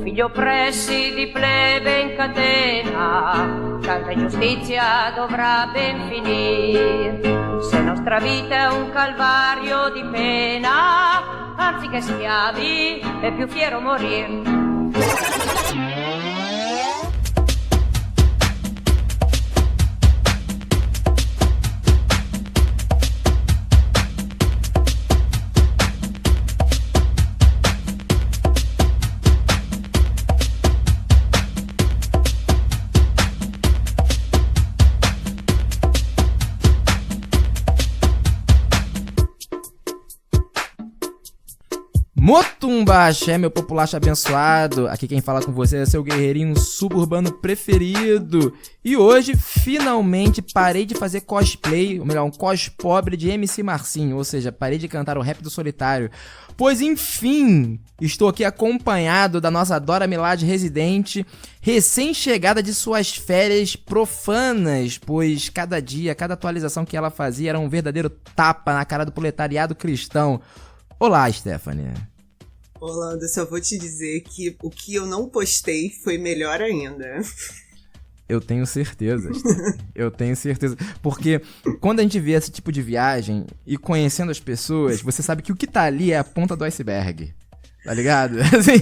figlio oppressi di plebe in catena, tanta ingiustizia dovrà ben finire. Se nostra vita è un calvario di pena, anziché schiavi è più fiero morir. Motumba Axé, meu populacho abençoado. Aqui quem fala com você é seu guerreirinho suburbano preferido. E hoje, finalmente, parei de fazer cosplay, ou melhor, um cos pobre de MC Marcinho. Ou seja, parei de cantar o rap do solitário. Pois, enfim, estou aqui acompanhado da nossa Dora Milad residente, recém-chegada de suas férias profanas. Pois cada dia, cada atualização que ela fazia era um verdadeiro tapa na cara do proletariado cristão. Olá, Stephanie. Olá, Anderson, eu vou te dizer que o que eu não postei foi melhor ainda. Eu tenho certeza, eu tenho certeza. Porque quando a gente vê esse tipo de viagem e conhecendo as pessoas, você sabe que o que tá ali é a ponta do iceberg. Tá ligado? Assim,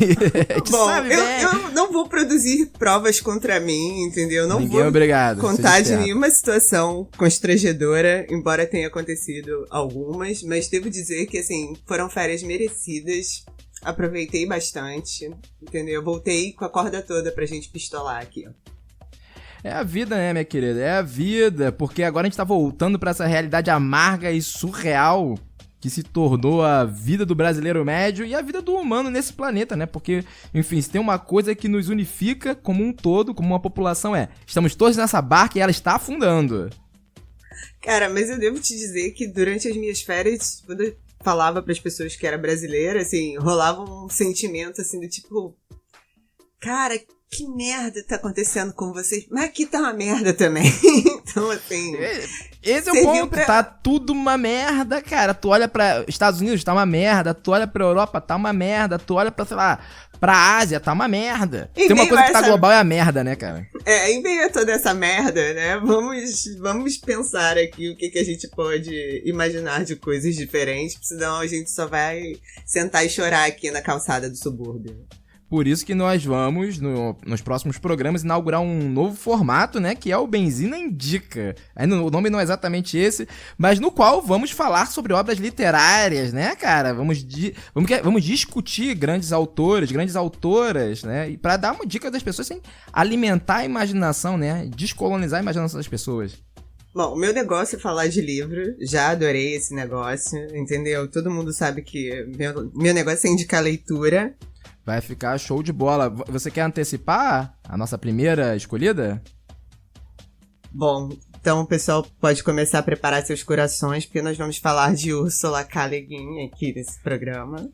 bom, sabe, eu não vou produzir provas contra mim, entendeu? Não Ninguém vou obrigado, contar de nenhuma situação constrangedora, embora tenha acontecido algumas, mas devo dizer que, assim, foram férias merecidas. Aproveitei bastante, entendeu? Voltei com a corda toda pra gente pistolar aqui, ó. É a vida, né, minha querida? É a vida, porque agora a gente tá voltando pra essa realidade amarga e surreal que se tornou a vida do brasileiro médio e a vida do humano nesse planeta, né? Porque, enfim, se tem uma coisa que nos unifica como um todo, como uma população, estamos todos nessa barca e ela está afundando. Cara, mas eu devo te dizer que durante as minhas férias, quando eu falava pras pessoas que era brasileira, assim, rolava um sentimento, assim, do tipo... Cara, que merda tá acontecendo com vocês? Mas aqui tá uma merda também. Então, assim... Esse é o ponto, tá tudo uma merda, cara. Tu olha pra Estados Unidos, tá uma merda. Tu olha pra Europa, tá uma merda. Tu olha pra, sei lá, pra Ásia, tá uma merda. Tem uma coisa que tá global, é a merda, né, cara? Em meio a toda essa merda, né, vamos pensar aqui o que a gente pode imaginar de coisas diferentes, senão a gente só vai sentar e chorar aqui na calçada do subúrbio. Por isso que nós vamos, nos próximos programas, inaugurar um novo formato, né? Que é o Benzina Indica. O nome não é exatamente esse, mas no qual vamos falar sobre obras literárias, né, cara? Vamos discutir grandes autores, grandes autoras, né? E pra dar uma dica das pessoas, sem alimentar a imaginação, né? Descolonizar a imaginação das pessoas. Bom, o meu negócio é falar de livro. Já adorei esse negócio, entendeu? Todo mundo sabe que meu negócio é indicar leitura. Vai ficar show de bola. Você quer antecipar a nossa primeira escolhida? Bom, então o pessoal pode começar a preparar seus corações, porque nós vamos falar de Ursula K. Le Guin aqui nesse programa.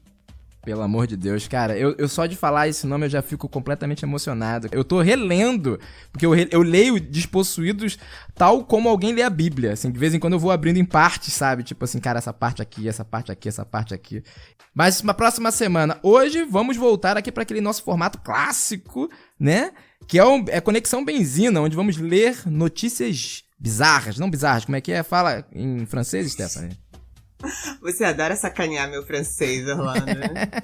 Pelo amor de Deus, cara, eu só de falar esse nome eu já fico completamente emocionado. Eu tô relendo, porque eu leio Despossuídos tal como alguém lê a Bíblia, assim, de vez em quando eu vou abrindo em partes, sabe? Tipo assim, cara, essa parte aqui, essa parte aqui, essa parte aqui. Mas na próxima semana, hoje vamos voltar aqui para aquele nosso formato clássico, né? Que é Conexão Benzina, onde vamos ler notícias bizarras, não bizarras, como é que é? Fala em francês, Stephanie? Você adora sacanear meu francês, Orlando.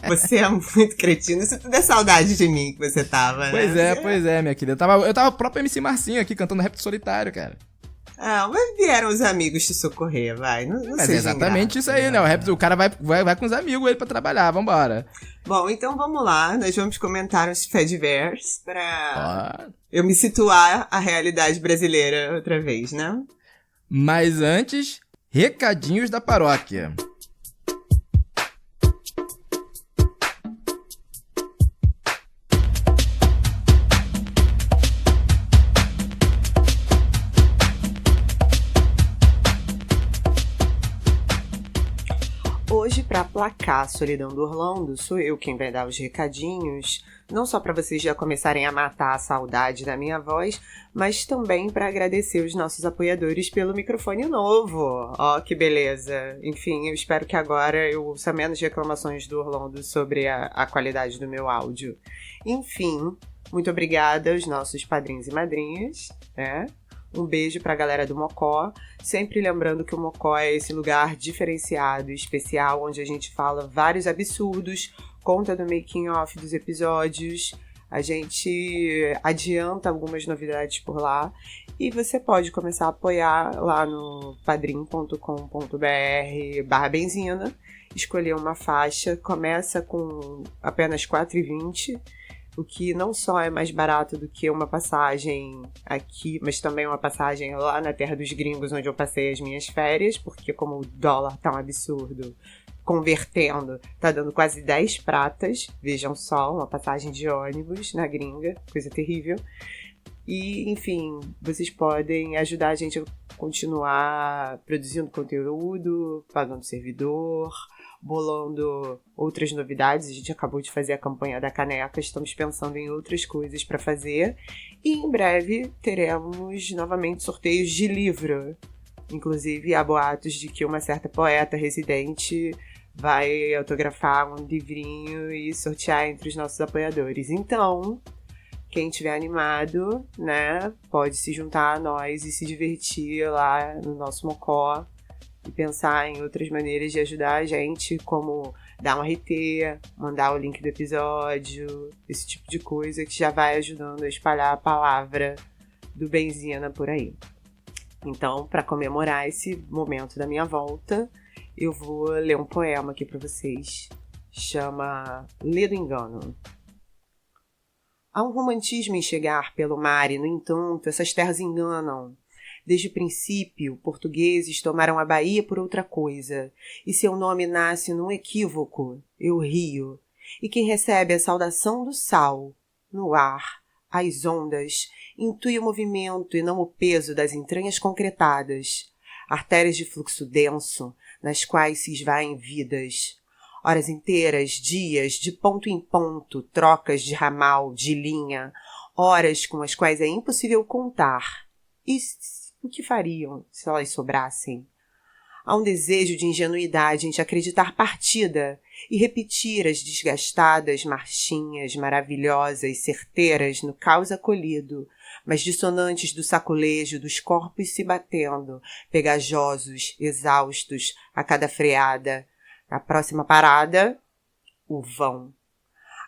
Você é muito cretino. Isso tudo é saudade de mim que você tava, né? Pois é, minha querida. Eu tava próprio MC Marcinho aqui, cantando rap solitário, cara. Ah, mas vieram os amigos te socorrer, vai. Não mas é exatamente isso aí, né? O cara vai com os amigos ele pra trabalhar, vambora. Bom, então vamos lá. Nós vamos comentar os Fediverse pra eu me situar a realidade brasileira outra vez, né? Mas antes... Recadinhos da paróquia. Hoje, para emplacar a solidão do Orlando, sou eu quem vai dar os recadinhos, não só para vocês já começarem a matar a saudade da minha voz, mas também para agradecer os nossos apoiadores pelo microfone novo. Ó, que beleza! Enfim, eu espero que agora eu ouça menos reclamações do Orlando sobre a qualidade do meu áudio. Enfim, muito obrigada aos nossos padrinhos e madrinhas, né? Um beijo pra galera do Mocó, sempre lembrando que o Mocó é esse lugar diferenciado e especial, onde a gente fala vários absurdos, conta do making off dos episódios, a gente adianta algumas novidades por lá, e você pode começar a apoiar lá no padrim.com.br/benzina, escolher uma faixa, começa com apenas R$ 4,20, o que não só é mais barato do que uma passagem aqui, mas também uma passagem lá na terra dos gringos, onde eu passei as minhas férias, porque como o dólar tá um absurdo, convertendo, tá dando quase 10 pratas, vejam só, uma passagem de ônibus na gringa, coisa terrível. E, enfim, vocês podem ajudar a gente a continuar produzindo conteúdo, pagando servidor, bolando outras novidades. A gente acabou de fazer a campanha da caneca, estamos pensando em outras coisas para fazer. E em breve teremos novamente sorteios de livro. Inclusive, há boatos de que uma certa poeta residente vai autografar um livrinho e sortear entre os nossos apoiadores. Então, quem estiver animado, né, pode se juntar a nós e se divertir lá no nosso Mocó e pensar em outras maneiras de ajudar a gente, como dar um RT, mandar o link do episódio, esse tipo de coisa que já vai ajudando a espalhar a palavra do Benzina por aí. Então, para comemorar esse momento da minha volta, eu vou ler um poema aqui para vocês. Chama Lê do Engano. Há um romantismo em chegar pelo mar e, no entanto, essas terras enganam. Desde o princípio, portugueses tomaram a Bahia por outra coisa, e seu nome nasce num equívoco, Eu Rio. E quem recebe a saudação do sal, no ar, as ondas, intui o movimento e não o peso das entranhas concretadas, artérias de fluxo denso, nas quais se esvaem vidas. Horas inteiras, dias, de ponto em ponto, trocas de ramal, de linha, horas com as quais é impossível contar. E o que fariam se elas sobrassem? Há um desejo de ingenuidade em te acreditar partida e repetir as desgastadas marchinhas maravilhosas, certeiras no caos acolhido, mas dissonantes do sacolejo dos corpos se batendo, pegajosos, exaustos, a cada freada. A próxima parada, o vão.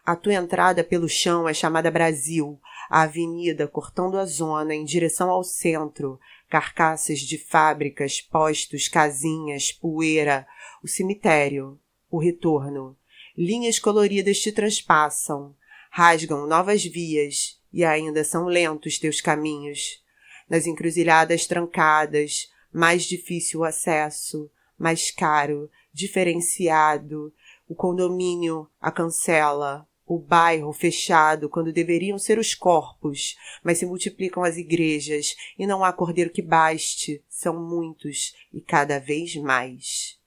A tua entrada pelo chão é chamada Brasil, a avenida cortando a zona em direção ao centro, carcaças de fábricas, postos, casinhas, poeira, o cemitério, o retorno. Linhas coloridas te transpassam, rasgam novas vias e ainda são lentos teus caminhos. Nas encruzilhadas trancadas, mais difícil o acesso, mais caro, diferenciado, o condomínio, a cancela, o bairro fechado quando deveriam ser os corpos, mas se multiplicam as igrejas e não há cordeiro que baste, são muitos e cada vez mais.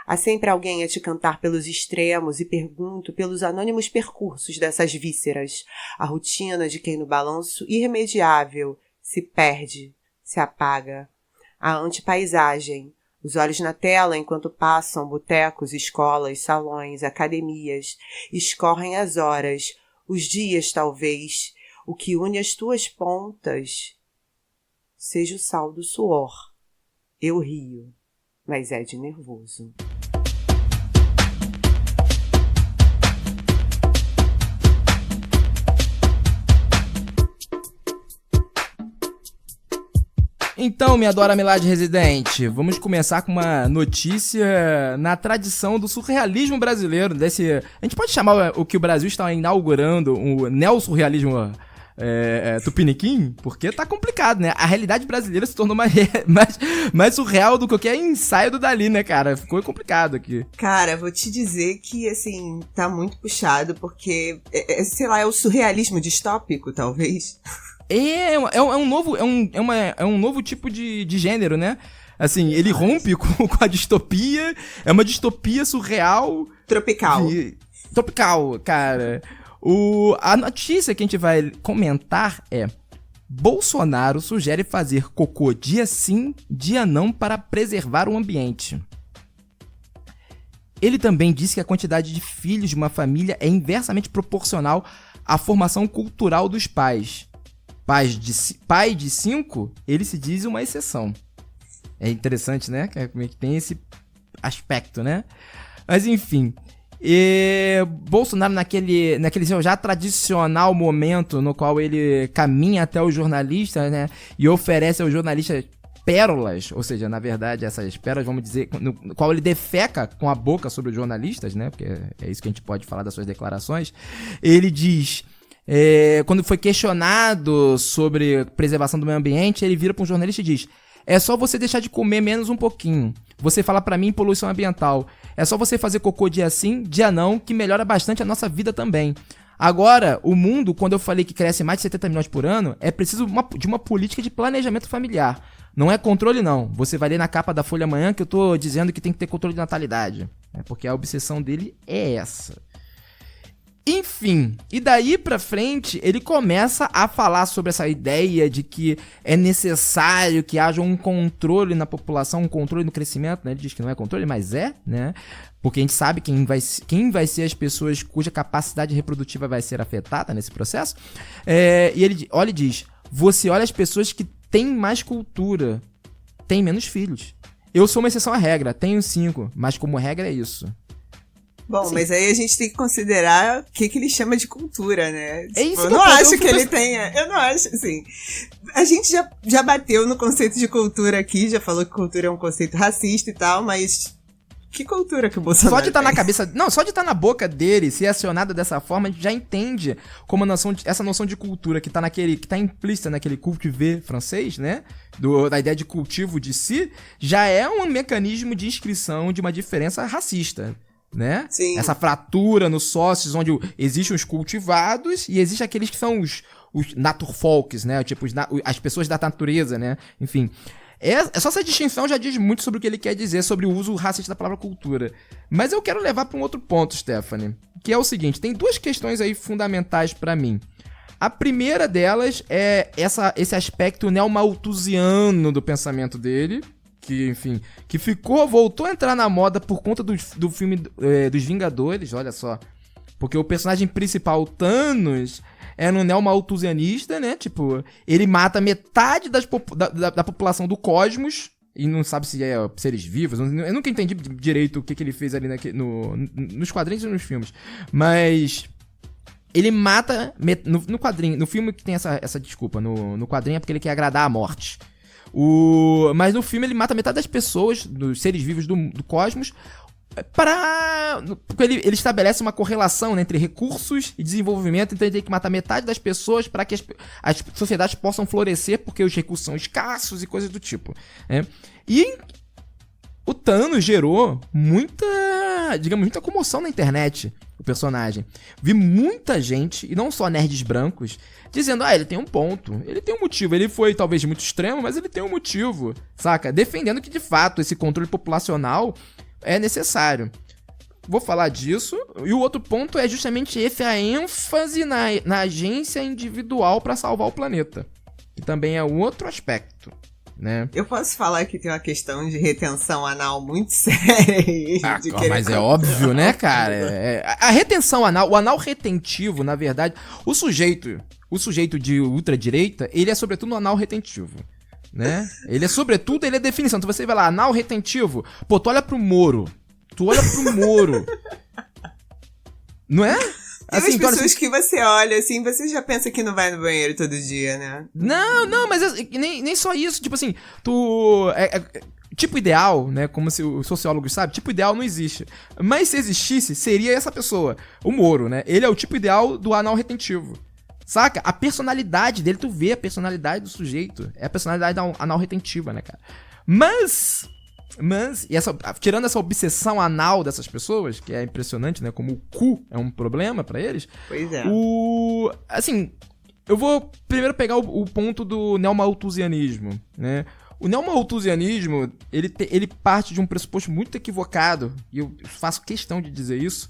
Há sempre alguém a te cantar pelos extremos e pergunto pelos anônimos percursos dessas vísceras, a rotina de quem no balanço irremediável se perde, se apaga. A antipaisagem, os olhos na tela enquanto passam botecos, escolas, salões, academias, escorrem as horas, os dias talvez, o que une as tuas pontas, seja o sal do suor. Eu rio, mas é de nervoso. Então, minha Dora Milad residente, vamos começar com uma notícia na tradição do surrealismo brasileiro. A gente pode chamar o que o Brasil está inaugurando, o neossurrealismo tupiniquim? Porque tá complicado, né? A realidade brasileira se tornou mais surreal do que qualquer ensaio do Dali, né, cara? Ficou complicado aqui. Cara, vou te dizer que, assim, tá muito puxado, porque, sei lá, é o surrealismo distópico, talvez. É um novo tipo de gênero, né? Assim, ele rompe com a distopia, é uma distopia surreal. Tropical. Tropical, cara. A notícia que a gente vai comentar é: Bolsonaro sugere fazer cocô dia sim, dia não para preservar o ambiente. Ele também disse que a quantidade de filhos de uma família é inversamente proporcional à formação cultural dos pais. Pai de 5, ele se diz uma exceção. É interessante, né? Como é que tem esse aspecto, né? Mas enfim, Bolsonaro naquele já tradicional momento no qual ele caminha até o jornalista, né? E oferece ao jornalista pérolas, ou seja, na verdade, essas pérolas, vamos dizer, no qual ele defeca com a boca sobre os jornalistas, né? Porque é isso que a gente pode falar das suas declarações. Ele diz, quando foi questionado sobre preservação do meio ambiente, ele vira para um jornalista e diz: é só você deixar de comer menos um pouquinho. Você fala pra mim poluição ambiental. É só você fazer cocô dia sim, dia não, que melhora bastante a nossa vida também. Agora, o mundo, quando eu falei que cresce mais de 70 milhões por ano, é preciso de uma política de planejamento familiar. Não é controle, não. Você vai ler na capa da Folha amanhã que eu tô dizendo que tem que ter controle de natalidade. Porque a obsessão dele é essa. Enfim, e daí pra frente ele começa a falar sobre essa ideia de que é necessário que haja um controle na população, um controle no crescimento, né? Ele diz que não é controle, mas é, né? Porque a gente sabe quem vai ser as pessoas cuja capacidade reprodutiva vai ser afetada nesse processo. E ele diz: você olha as pessoas que têm mais cultura, têm menos filhos. Eu sou uma exceção à regra, tenho 5, mas como regra é isso. Bom, assim, mas aí a gente tem que considerar o que ele chama de cultura, né? É isso. Eu não acho que ele tenha. Eu não acho, assim. A gente já bateu no conceito de cultura aqui, já falou que cultura é um conceito racista e tal, mas que cultura que o Bolsonaro Só de estar tem? na cabeça... Não, só de estar na boca dele, ser acionada dessa forma, a gente já entende como essa noção de cultura que tá implícita naquele cultiver francês, né? Da ideia de cultivo de si, já é um mecanismo de inscrição de uma diferença racista. Né? Sim. Essa fratura nos sócios, onde existem os cultivados e existem aqueles que são os naturfolks, né? Tipo, as pessoas da natureza, né? Enfim. Só essa distinção já diz muito sobre o que ele quer dizer sobre o uso racista da palavra cultura. Mas eu quero levar para um outro ponto, Stephanie, que é o seguinte: tem 2 questões aí fundamentais para mim. A primeira delas é esse aspecto neomalthusiano do pensamento dele, que, enfim, que voltou a entrar na moda por conta do filme dos Vingadores, olha só. Porque o personagem principal, Thanos, é um neomalthusianista, né? Tipo, ele mata metade da população do cosmos, e não sabe se é seres vivos. Eu nunca entendi direito o que ele fez ali nos quadrinhos e nos filmes. Mas ele mata, no quadrinho, no filme que tem essa desculpa, no quadrinho é porque ele quer agradar a morte. Mas no filme ele mata metade das pessoas, dos seres vivos do cosmos, porque ele estabelece uma correlação, né, entre recursos e desenvolvimento. Então ele tem que matar metade das pessoas para que as sociedades possam florescer, porque os recursos são escassos e coisas do tipo, né? E o Thanos gerou muita comoção na internet, o personagem. Vi muita gente, e não só nerds brancos, dizendo: ele tem um ponto, ele tem um motivo. Ele foi talvez muito extremo, mas ele tem um motivo, saca? Defendendo que de fato esse controle populacional é necessário. Vou falar disso. E o outro ponto é justamente a ênfase na agência individual para salvar o planeta, que também é um outro aspecto, né? Eu posso falar que tem uma questão de retenção anal muito séria. Mas é óbvio, né, cara? A retenção anal, o anal retentivo, na verdade, o sujeito de ultradireita, ele é sobretudo um anal retentivo, né? Ele é definição. Então você vai lá, anal retentivo, pô, tu olha pro Moro. Não é? Tem as pessoas que você olha assim, você já pensa que não vai no banheiro todo dia, né? Não, mas nem só isso. Tipo assim, tipo ideal, né? Como se os sociólogos sabem, tipo ideal não existe. Mas se existisse, seria essa pessoa, o Moro, né? Ele é o tipo ideal do anal retentivo. Saca? A personalidade dele, tu vê a personalidade do sujeito. É a personalidade anal retentiva, né, cara? Mas tirando essa obsessão anal dessas pessoas, que é impressionante, né? Como o cu é um problema pra eles. Pois é. Assim, eu vou primeiro pegar o ponto do neomalthusianismo, né? O neomalthusianismo, ele parte de um pressuposto muito equivocado, e eu faço questão de dizer isso,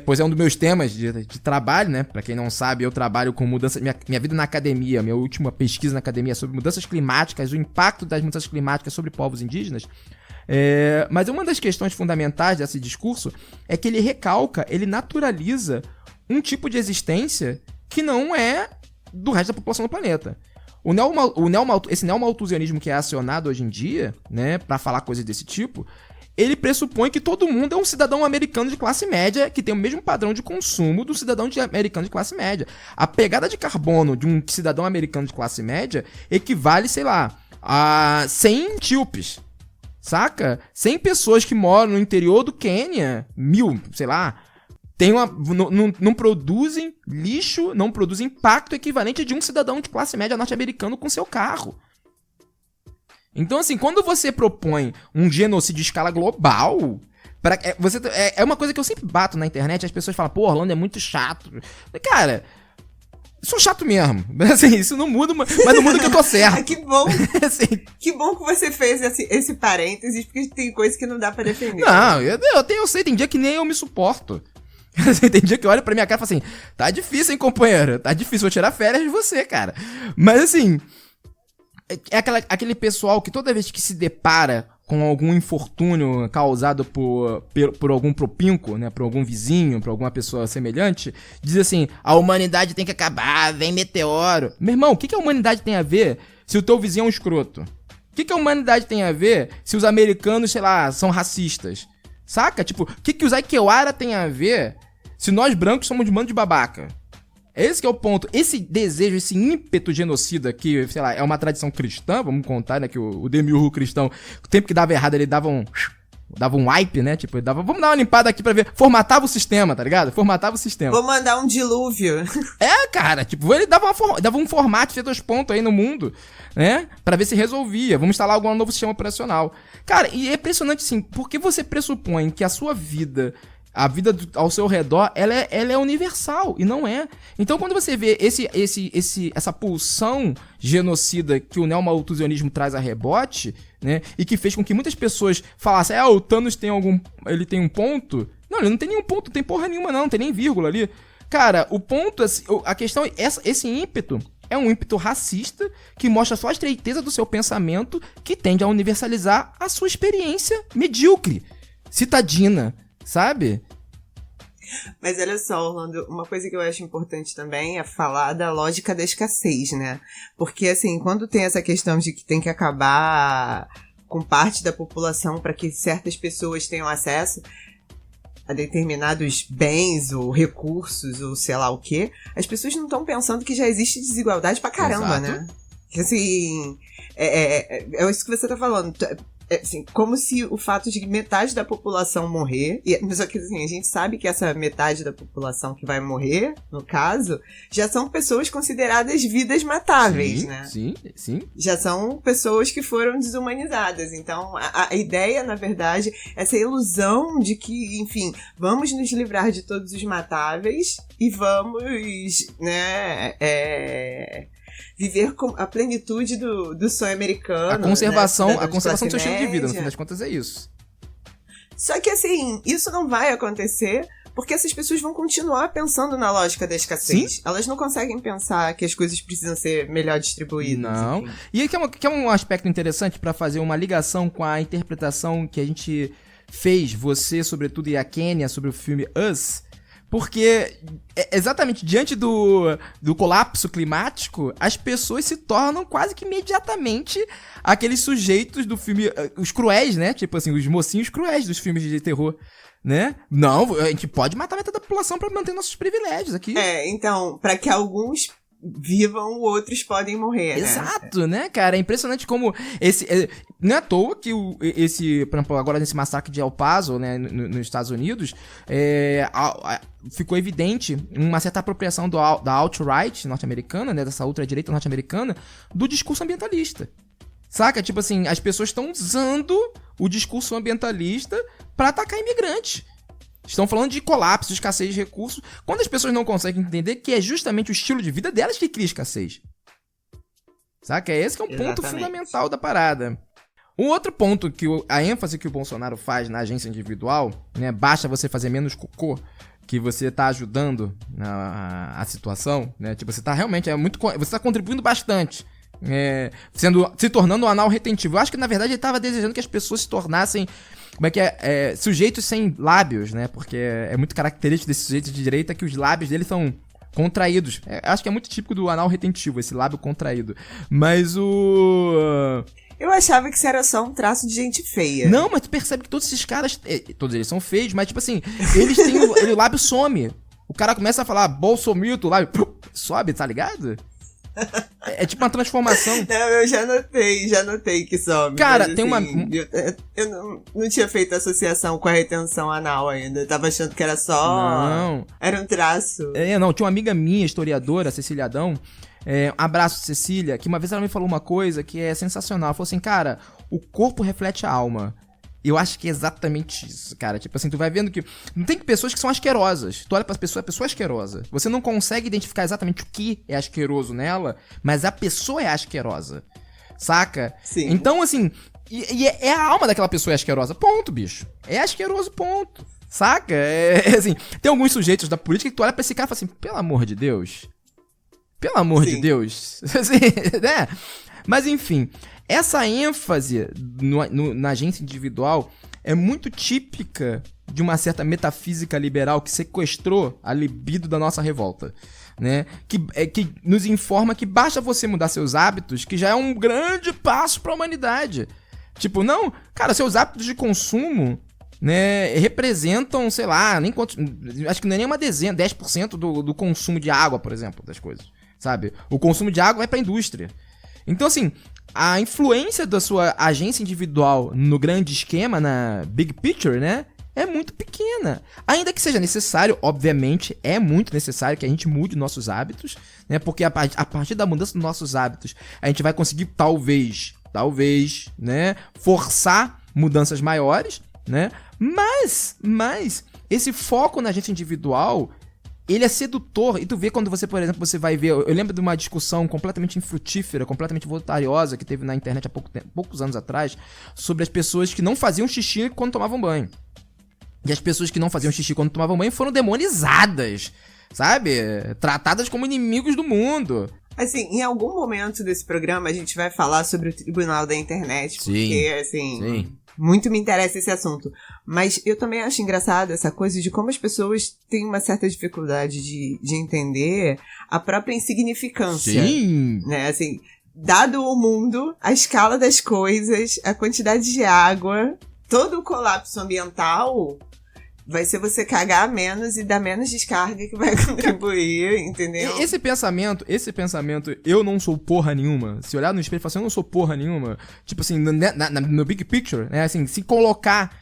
pois é um dos meus temas de trabalho, né? Pra quem não sabe, eu trabalho com mudança, minha vida na academia, minha última pesquisa na academia é sobre mudanças climáticas, o impacto das mudanças climáticas sobre povos indígenas. Mas uma das questões fundamentais desse discurso é que ele naturaliza um tipo de existência que não é do resto da população do planeta. Esse neomalthusianismo que é acionado hoje em dia, né, pra falar coisas desse tipo, ele pressupõe que todo mundo é um cidadão americano de classe média que tem o mesmo padrão de consumo do cidadão americano de classe média. A pegada de carbono de um cidadão americano de classe média equivale, sei lá, a 100 etíopes. Saca? 100 pessoas que moram no interior do Quênia, 1000, sei lá, não produzem lixo, não produzem impacto equivalente de um cidadão de classe média norte-americano com seu carro. Então, assim, quando você propõe um genocídio de escala global, é uma coisa que eu sempre bato na internet, as pessoas falam, pô, Orlando é muito chato. Cara, sou chato mesmo. Assim, isso não muda, mas não muda que eu tô certo. Que bom. Assim, que bom que você fez esse parênteses, porque tem coisa que não dá pra defender. Não, eu sei, tem dia que nem eu me suporto. Tem dia que olha pra minha cara e fala assim, tá difícil, hein, companheiro? Tá difícil, vou tirar férias de você, cara. Mas assim, é aquele pessoal que toda vez que se depara com algum infortúnio causado por algum propinco, né, por algum vizinho, por alguma pessoa semelhante, diz assim, a humanidade tem que acabar, vem meteoro. Meu irmão, o que a humanidade tem a ver se o teu vizinho é um escroto? O que a humanidade tem a ver se os americanos, sei lá, são racistas? Saca? Tipo, o que os Aikewara tem a ver se nós brancos somos de bando de babaca? Esse que é o ponto. Esse desejo, esse ímpeto genocida que, sei lá, é uma tradição cristã, vamos contar, né, que o Demiurgo cristão, o tempo que dava errado, ele dava um wipe, né, tipo, ele dava, vamos dar uma limpada aqui pra ver, formatava o sistema, tá ligado? Formatava o sistema. Vou mandar um dilúvio. Cara, tipo, ele dava um formato de 2 pontos aí no mundo, né, pra ver se resolvia, vamos instalar algum novo sistema operacional. Cara, e é impressionante, assim, porque você pressupõe que a sua vida, a vida ao seu redor, ela é universal, e não é. Então, quando você vê essa pulsão genocida que o neomalthusianismo traz a rebote, né, e que fez com que muitas pessoas falassem, o Thanos ele tem um ponto. Não, ele não tem nenhum ponto, não tem porra nenhuma não tem nem vírgula ali. Cara, o ponto, a questão é, esse ímpeto é um ímpeto racista que mostra só a estreiteza do seu pensamento, que tende a universalizar a sua experiência medíocre, citadina, sabe? Mas olha só, Orlando, uma coisa que eu acho importante também é falar da lógica da escassez, né? Porque, assim, quando tem essa questão de que tem que acabar com parte da população para que certas pessoas tenham acesso a determinados bens ou recursos ou sei lá o quê, as pessoas não estão pensando que já existe desigualdade pra caramba, Exato. né? Que, assim, é isso que você tá falando. Assim, como se o fato de metade da população morrer, mas só que assim, a gente sabe que essa metade da população que vai morrer, no caso, já são pessoas consideradas vidas matáveis, Sim, né? Sim. Já são pessoas que foram desumanizadas. Então, a ideia, na verdade, essa ilusão de que, enfim, vamos nos livrar de todos os matáveis e vamos, né, viver com a plenitude do sonho americano. A conservação, né? a conservação do seu estilo de vida, no média. fim das contas, é isso. Só que, assim, isso não vai acontecer porque essas pessoas vão continuar pensando na lógica da escassez. Sim. Elas não conseguem pensar que as coisas precisam ser melhor distribuídas. Não. Enfim. E que é um aspecto interessante pra fazer uma ligação com a interpretação que a gente fez, você, sobretudo, e a Kênia, sobre o filme Us. Porque, exatamente, diante do colapso climático, as pessoas se tornam quase que imediatamente aqueles sujeitos do filme, os cruéis, né? Tipo assim, os mocinhos cruéis dos filmes de terror, né? Não, a gente pode matar metade da população pra manter nossos privilégios aqui. Então, pra que alguns vivam, outros podem morrer, né? Exato, né, cara? É impressionante como não é à toa que por exemplo, agora nesse massacre de El Paso, né, nos Estados Unidos, ficou evidente uma certa apropriação da alt-right norte-americana, né, dessa ultradireita norte-americana, do discurso ambientalista. Saca? Tipo assim, as pessoas estão usando o discurso ambientalista pra atacar imigrantes. Estão falando de colapso, de escassez de recursos, quando as pessoas não conseguem entender que é justamente o estilo de vida delas que cria escassez. Saca? Esse que é um ponto Exatamente. fundamental da parada. Um outro ponto, a ênfase que o Bolsonaro faz na agência individual, né? Basta você fazer menos cocô, que você tá ajudando a situação, né? Tipo, você tá realmente, você tá contribuindo bastante. Se tornando um anal retentivo. Eu acho que, na verdade, ele tava desejando que as pessoas se tornassem, sujeitos sem lábios, né? Porque é muito característico desses sujeitos de direita que os lábios deles são contraídos. Acho que é muito típico do anal retentivo, esse lábio contraído. Mas Eu achava que isso era só um traço de gente feia. Não, mas tu percebe que todos esses caras, todos eles são feios, mas tipo assim, eles têm o lábio some. O cara começa a falar Bolsomito, o lábio sobe, tá ligado? É tipo uma transformação. Não, eu já notei que sobe. Cara, mas, tem assim, eu não tinha feito associação com a retenção anal ainda. Eu tava achando que era só... Não. Era um traço. Não, tinha uma amiga minha, historiadora, Cecília Adão. Abraço, Cecília, que uma vez ela me falou uma coisa que é sensacional. Ela falou assim, cara, o corpo reflete a alma. Eu acho que é exatamente isso, cara. Tipo assim, tu vai vendo que... Não tem pessoas que são asquerosas. Tu olha pra pessoa, a pessoa é asquerosa. Você não consegue identificar exatamente o que é asqueroso nela, mas a pessoa é asquerosa. Saca? Sim. Então, assim... E é a alma daquela pessoa é asquerosa. Ponto, bicho. É asqueroso, ponto. Saca? Assim, tem alguns sujeitos da política que tu olha pra esse cara e fala assim, pelo amor de Deus... Pelo amor de Deus. Assim, né? Mas enfim, essa ênfase na agência individual é muito típica de uma certa metafísica liberal que sequestrou a libido da nossa revolta. Né? Que nos informa que basta você mudar seus hábitos, que já é um grande passo para a humanidade. Tipo, não, cara, seus hábitos de consumo... Né, representam, sei lá, nem quanto, acho que não é nem uma dezena, 10% do consumo de água, por exemplo, das coisas, sabe? O consumo de água vai pra indústria. Então, assim, a influência da sua agência individual no grande esquema, na big picture, né, é muito pequena. Ainda que seja necessário, obviamente, é muito necessário que a gente mude nossos hábitos, né, porque a partir da mudança dos nossos hábitos, a gente vai conseguir, talvez, né, forçar mudanças maiores, né? Mas esse foco na agência individual, ele é sedutor. E tu vê quando você, por exemplo, você vai ver... Eu lembro de uma discussão completamente infrutífera, completamente voluntariosa que teve na internet há poucos anos atrás, sobre as pessoas que não faziam xixi quando tomavam banho. E as pessoas que não faziam xixi quando tomavam banho foram demonizadas, sabe? Tratadas como inimigos do mundo. Assim, em algum momento desse programa a gente vai falar sobre o Tribunal da Internet, porque, assim... Sim. Muito me interessa esse assunto. Mas eu também acho engraçado essa coisa de como as pessoas têm uma certa dificuldade de entender a própria insignificância. Sim! Né? Assim, dado o mundo, a escala das coisas, a quantidade de água, todo o colapso ambiental... Vai ser você cagar menos e dar menos descarga que vai contribuir, entendeu? Esse pensamento, eu não sou porra nenhuma. Se olhar no espelho e falar assim, eu não sou porra nenhuma. Tipo assim, no big picture, né? Assim, se colocar...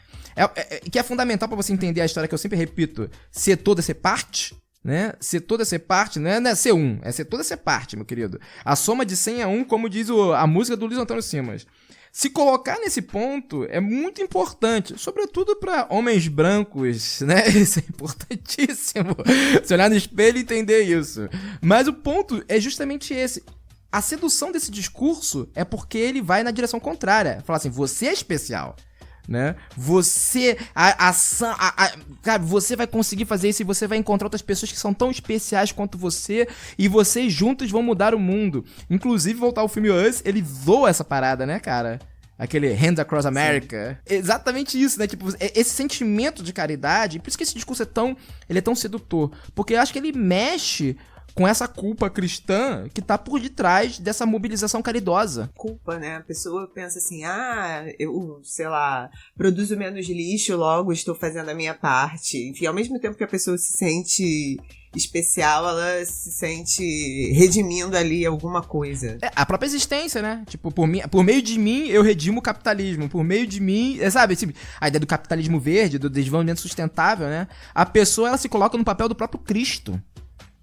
que é fundamental pra você entender a história que eu sempre repito. Ser toda, ser parte, né? Ser toda, ser parte, não é ser um. É ser toda, ser parte, meu querido. A soma de 100 é 1, como diz a música do Luiz Antônio Simas. Se colocar nesse ponto é muito importante, sobretudo para homens brancos, né? Isso é importantíssimo. Se olhar no espelho e entender isso. Mas o ponto é justamente esse. A sedução desse discurso é porque ele vai na direção contrária. Falar assim, você é especial, né? Você, cara, você vai conseguir fazer isso e você vai encontrar outras pessoas que são tão especiais quanto você e vocês juntos vão mudar o mundo. Inclusive, voltar ao filme Us, ele zoa essa parada, né, cara? Aquele Hands Across America. Sim. Exatamente isso, né? Tipo, esse sentimento de caridade, por isso que esse discurso ele é tão sedutor. Porque eu acho que ele mexe com essa culpa cristã que tá por detrás dessa mobilização caridosa. Culpa, né? A pessoa pensa assim, eu, sei lá, produzo menos lixo, logo estou fazendo a minha parte. Enfim, ao mesmo tempo que a pessoa se sente especial, ela se sente redimindo ali alguma coisa. A própria existência, né? Tipo, por meio de mim, eu redimo o capitalismo. Por meio de mim, sabe? A ideia do capitalismo verde, do desenvolvimento sustentável, né? A pessoa, ela se coloca no papel do próprio Cristo.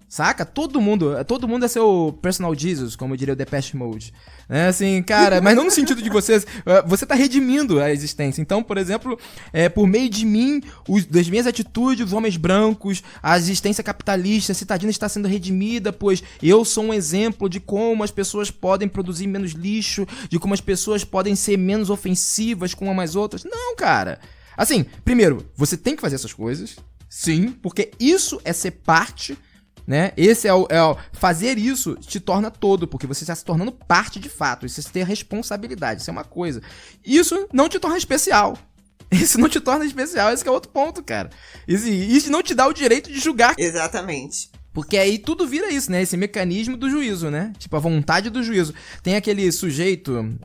Saca? Todo mundo é seu personal Jesus, como diria o Depeche Mode. Assim, cara, mas não no sentido de você tá redimindo a existência. Então, por exemplo, por meio de mim, das minhas atitudes, os homens brancos, a existência capitalista, citadina está sendo redimida, pois eu sou um exemplo de como as pessoas podem produzir menos lixo, de como as pessoas podem ser menos ofensivas com umas às outras. Não, cara. Assim, primeiro, você tem que fazer essas coisas, sim, porque isso é ser parte, né? Esse fazer isso te torna todo, porque você está se tornando parte de fato. Isso é ter responsabilidade, isso é uma coisa. Isso não te torna especial. Isso não te torna especial, esse que é outro ponto, cara. Isso não te dá o direito de julgar. Exatamente. Porque aí tudo vira isso, né? Esse mecanismo do juízo, né? Tipo, a vontade do juízo. Tem aquele sujeito,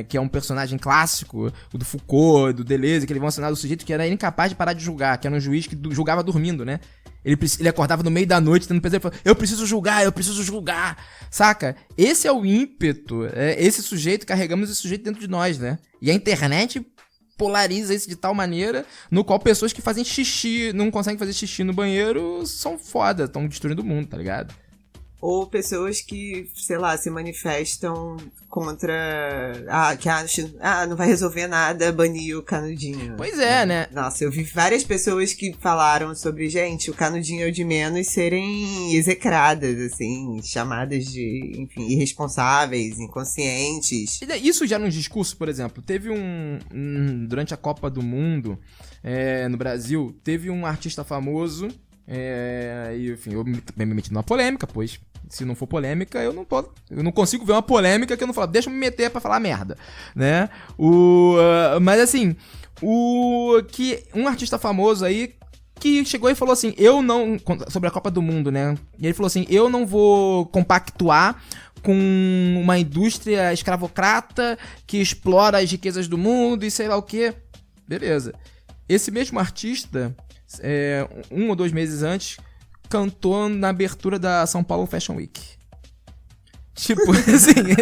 que é um personagem clássico, o do Foucault, do Deleuze, que eles vão ensinar do sujeito que era incapaz de parar de julgar, que era um juiz que julgava dormindo, né? Ele acordava no meio da noite, tendo pesadelo, falando, eu preciso julgar, saca? Esse é o ímpeto, esse sujeito, carregamos esse sujeito dentro de nós, né? E a internet polariza isso de tal maneira, no qual pessoas que fazem xixi, não conseguem fazer xixi no banheiro, são foda, estão destruindo o mundo, tá ligado? Ou pessoas que, sei lá, se manifestam contra... que acham... não vai resolver nada, banir o canudinho. Pois é, né? Nossa, eu vi várias pessoas que falaram sobre, gente, o canudinho é o de menos serem execradas, assim, chamadas de, enfim, irresponsáveis, inconscientes. Isso já nos discursos, por exemplo, teve durante a Copa do Mundo, no Brasil, teve um artista famoso... e enfim, eu me meti numa polêmica, pois se não for polêmica, eu não consigo ver uma polêmica que eu não falo, deixa eu me meter pra falar merda, né? Mas assim, que um artista famoso aí que chegou e falou assim, sobre a Copa do Mundo, né? E ele falou assim, eu não vou compactuar com uma indústria escravocrata que explora as riquezas do mundo e sei lá o que. Beleza. Esse mesmo artista... 1 ou 2 meses antes, cantou na abertura da São Paulo Fashion Week. Tipo, assim...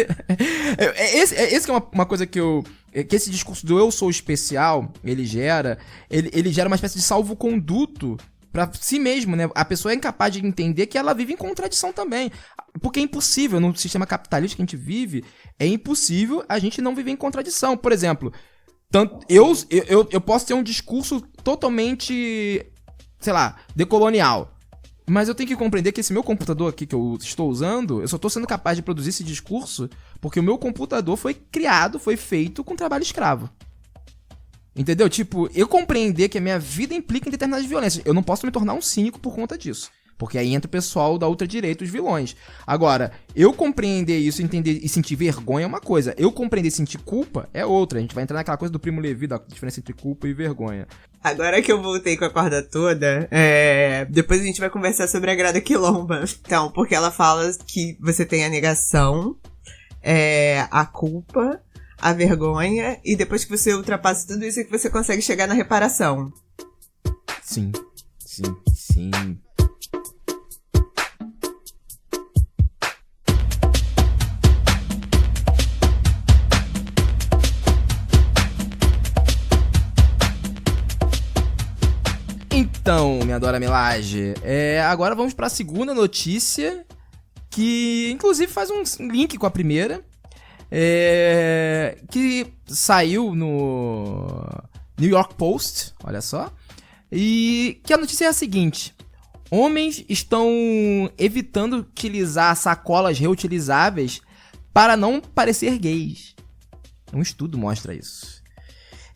esse que é uma coisa que esse discurso do eu sou especial, ele gera uma espécie de salvo-conduto pra si mesmo, né? A pessoa é incapaz de entender que ela vive em contradição também. Porque é impossível, no sistema capitalista que a gente vive, é impossível a gente não viver em contradição. Por exemplo... Eu posso ter um discurso totalmente, sei lá, decolonial. Mas eu tenho que compreender que esse meu computador aqui que eu estou usando, eu só estou sendo capaz de produzir esse discurso porque o meu computador foi feito com trabalho escravo. Entendeu? Tipo, eu compreender que a minha vida implica em determinadas violências. Eu não posso me tornar um cínico por conta disso. Porque aí entra o pessoal da ultradireita, os vilões. Agora, eu compreender isso, entender e sentir vergonha é uma coisa. Eu compreender e sentir culpa é outra. A gente vai entrar naquela coisa do Primo Levi, da diferença entre culpa e vergonha. Agora que eu voltei com a corda toda, depois a gente vai conversar sobre a Grada Quilomba. Então, porque ela fala que você tem a negação, a culpa, a vergonha, e depois que você ultrapassa tudo isso é que você consegue chegar na reparação. Sim. Então, minha Dora Milaje, agora vamos para a segunda notícia, que inclusive faz um link com a primeira, que saiu no New York Post, olha só, e que a notícia é a seguinte: homens estão evitando utilizar sacolas reutilizáveis para não parecer gays. Um estudo mostra isso.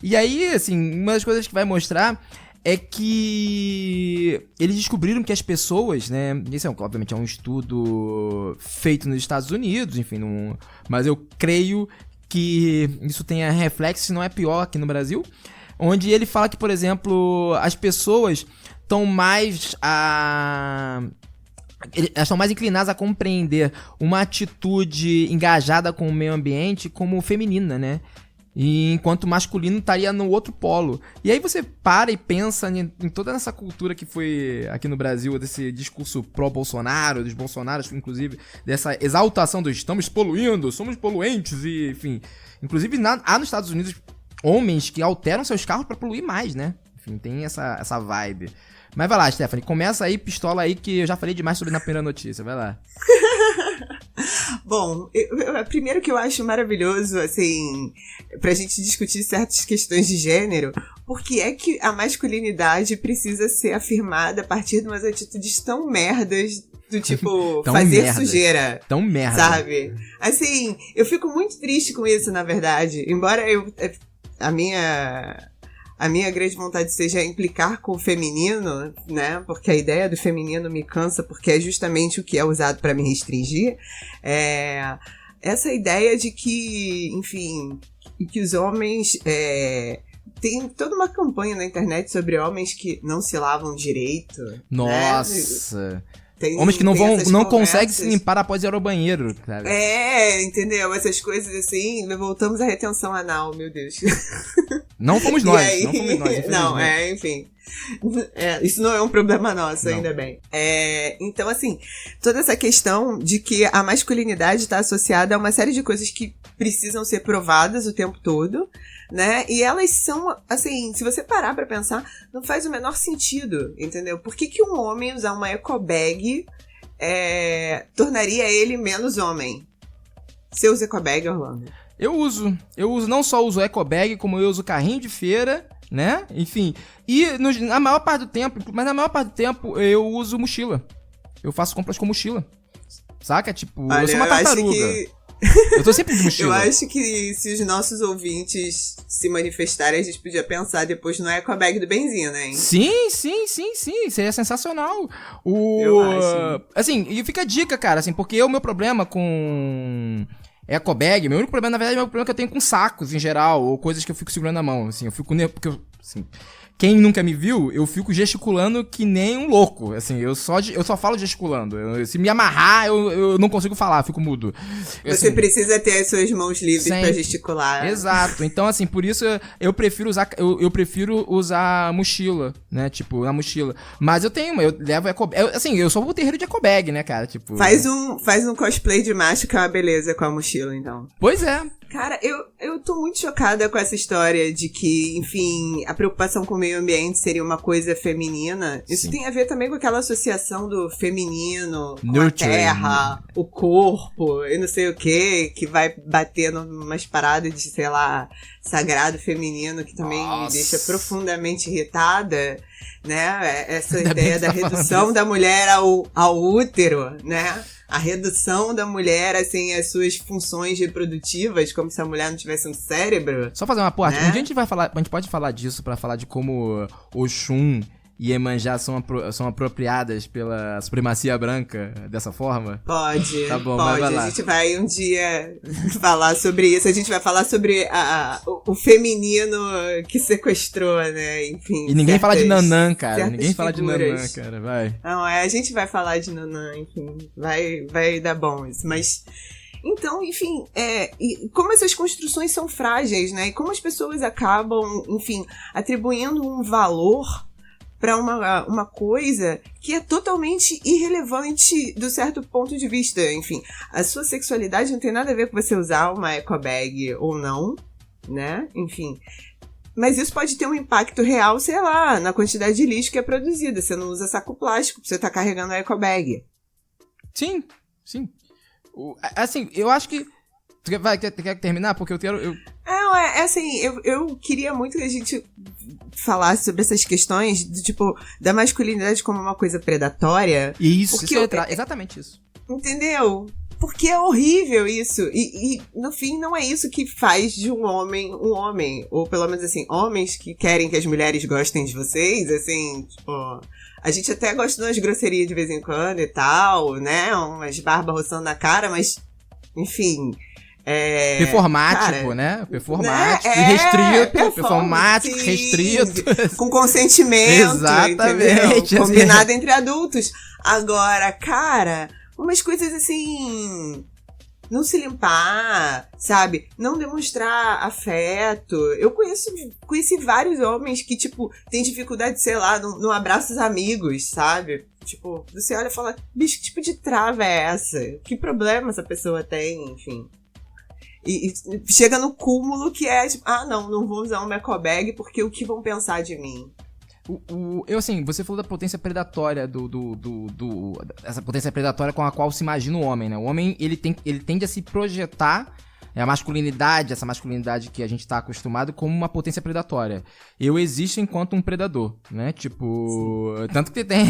E aí, assim, uma das coisas que vai mostrar é que eles descobriram que as pessoas, né, isso obviamente é um estudo feito nos Estados Unidos, enfim, mas eu creio que isso tenha reflexo, se não é pior aqui no Brasil, onde ele fala que, por exemplo, as pessoas estão mais elas estão mais inclinadas a compreender uma atitude engajada com o meio ambiente como feminina, né? E enquanto o masculino estaria no outro polo. E aí você para e pensa em toda essa cultura que foi aqui no Brasil, desse discurso pró-Bolsonaro, dos bolsonaros, inclusive, dessa exaltação dos estamos poluindo, somos poluentes, e enfim. Inclusive, há nos Estados Unidos homens que alteram seus carros para poluir mais, né? Enfim, tem essa vibe. Mas vai lá, Stephanie, começa aí, pistola aí, que eu já falei demais sobre na primeira notícia, vai lá. Bom, primeiro que eu acho maravilhoso, assim, pra gente discutir certas questões de gênero, porque é que a masculinidade precisa ser afirmada a partir de umas atitudes tão merdas, do tipo, fazer merda. Sujeira. Tão merda. Sabe? Assim, eu fico muito triste com isso, na verdade. Embora a minha grande vontade seja implicar com o feminino, né? Porque a ideia do feminino me cansa, porque é justamente o que é usado para me restringir. Essa ideia de que, enfim, que os homens... tem toda uma campanha na internet sobre homens que não se lavam direito. Nossa... Né? Homens que não conseguem se limpar após ir ao banheiro, sabe? Entendeu? Essas coisas assim, voltamos à retenção anal, meu Deus. Não fomos nós, Não, enfim. Isso não é um problema nosso, ainda bem. Então, assim, toda essa questão de que a masculinidade está associada a uma série de coisas que precisam ser provadas o tempo todo, né? E elas são, assim, se você parar pra pensar, não faz o menor sentido, entendeu? Por que um homem usar uma ecobag tornaria ele menos homem? Você usa ecobag, Orlando? Eu uso, não só uso ecobag, como eu uso carrinho de feira, né? Enfim, e na maior parte do tempo eu uso mochila. Eu faço compras com mochila, saca? Tipo, eu sou uma tartaruga. Eu tô sempre de mochila. Eu acho que se os nossos ouvintes se manifestarem, a gente podia pensar depois no ecobag do Benzina, hein? Sim. Seria sensacional. Eu acho. Assim, e fica a dica, cara, assim, porque o meu problema com ecobag, meu único problema, na verdade, é o problema que eu tenho com sacos em geral, ou coisas que eu fico segurando na mão, assim, eu fico porque assim, quem nunca me viu, eu fico gesticulando que nem um louco, assim, eu só falo gesticulando. Se me amarrar, eu não consigo falar, eu fico mudo. Você assim, precisa ter as suas mãos livres sempre. Pra gesticular. Exato. Então, assim, por isso eu prefiro usar mochila, né? Tipo, na mochila. Mas eu levo ecobag. Assim, eu sou o terreiro de ecobag, né, cara? Tipo. Faz um cosplay de macho que é uma beleza com a mochila, então. Pois é. Cara, eu tô muito chocada com essa história de que, enfim, a preocupação com o meio ambiente seria uma coisa feminina. Isso Sim. tem a ver também com aquela associação do feminino, com Nurturing. a terra, o corpo, e não sei o que vai bater numas paradas de, sei lá, sagrado feminino, que também me deixa profundamente irritada, né? Essa Ainda bem ideia que da você tá falando redução isso. da mulher ao útero, né? A redução da mulher, assim, as suas funções reprodutivas, como se a mulher não tivesse um cérebro. Só fazer uma parte. Né? Um dia a gente pode falar disso pra falar de como Oxum e Iemanjá são apropriadas pela supremacia branca dessa forma? Pode. Tá bom, pode. vai lá. A gente vai um dia falar sobre isso. A gente vai falar sobre o feminino que sequestrou, né? Enfim. E ninguém fala de Nanã, cara. certas Ninguém fala figuras. de Nanã, cara. Vai. Não, a gente vai falar de Nanã, enfim. Vai dar bom isso. Mas... Então, enfim, e como essas construções são frágeis, né? E como as pessoas acabam, enfim, atribuindo um valor para uma coisa que é totalmente irrelevante do certo ponto de vista. Enfim, a sua sexualidade não tem nada a ver com você usar uma ecobag ou não, né? Enfim. Mas isso pode ter um impacto real, sei lá, na quantidade de lixo que é produzida. Você não usa saco plástico, você tá carregando a ecobag. Sim. Assim, eu acho que... Quer terminar? Porque eu quero... assim, eu queria muito que a gente falasse sobre essas questões do tipo, da masculinidade como uma coisa predatória. Isso exatamente isso. Entendeu? Porque é horrível isso. E no fim, não é isso que faz de um homem. Ou pelo menos assim, homens que querem que as mulheres gostem de vocês, assim, tipo... A gente até gosta de umas grosserias de vez em quando e tal, né? Umas barbas roçando na cara, mas... Enfim... performático, cara, né? Performático e restrito. Performático, sim, restrito. Com consentimento. Exatamente. Entendeu? Combinado entre adultos. Agora, cara, umas coisas assim... Não se limpar, sabe? Não demonstrar afeto. Eu conheci vários homens que, tipo, têm dificuldade, sei lá, no abraço dos amigos, sabe? Tipo, você olha e fala, bicho, que tipo de trava é essa? Que problema essa pessoa tem, enfim. E chega no cúmulo que é, tipo, não vou usar uma ecobag porque o que vão pensar de mim? assim, você falou da potência predatória essa potência predatória com a qual se imagina o homem, né? O homem, ele tende a se projetar essa masculinidade que a gente tá acostumado como uma potência predatória. Eu existo enquanto um predador, né? Tipo, tanto que tem,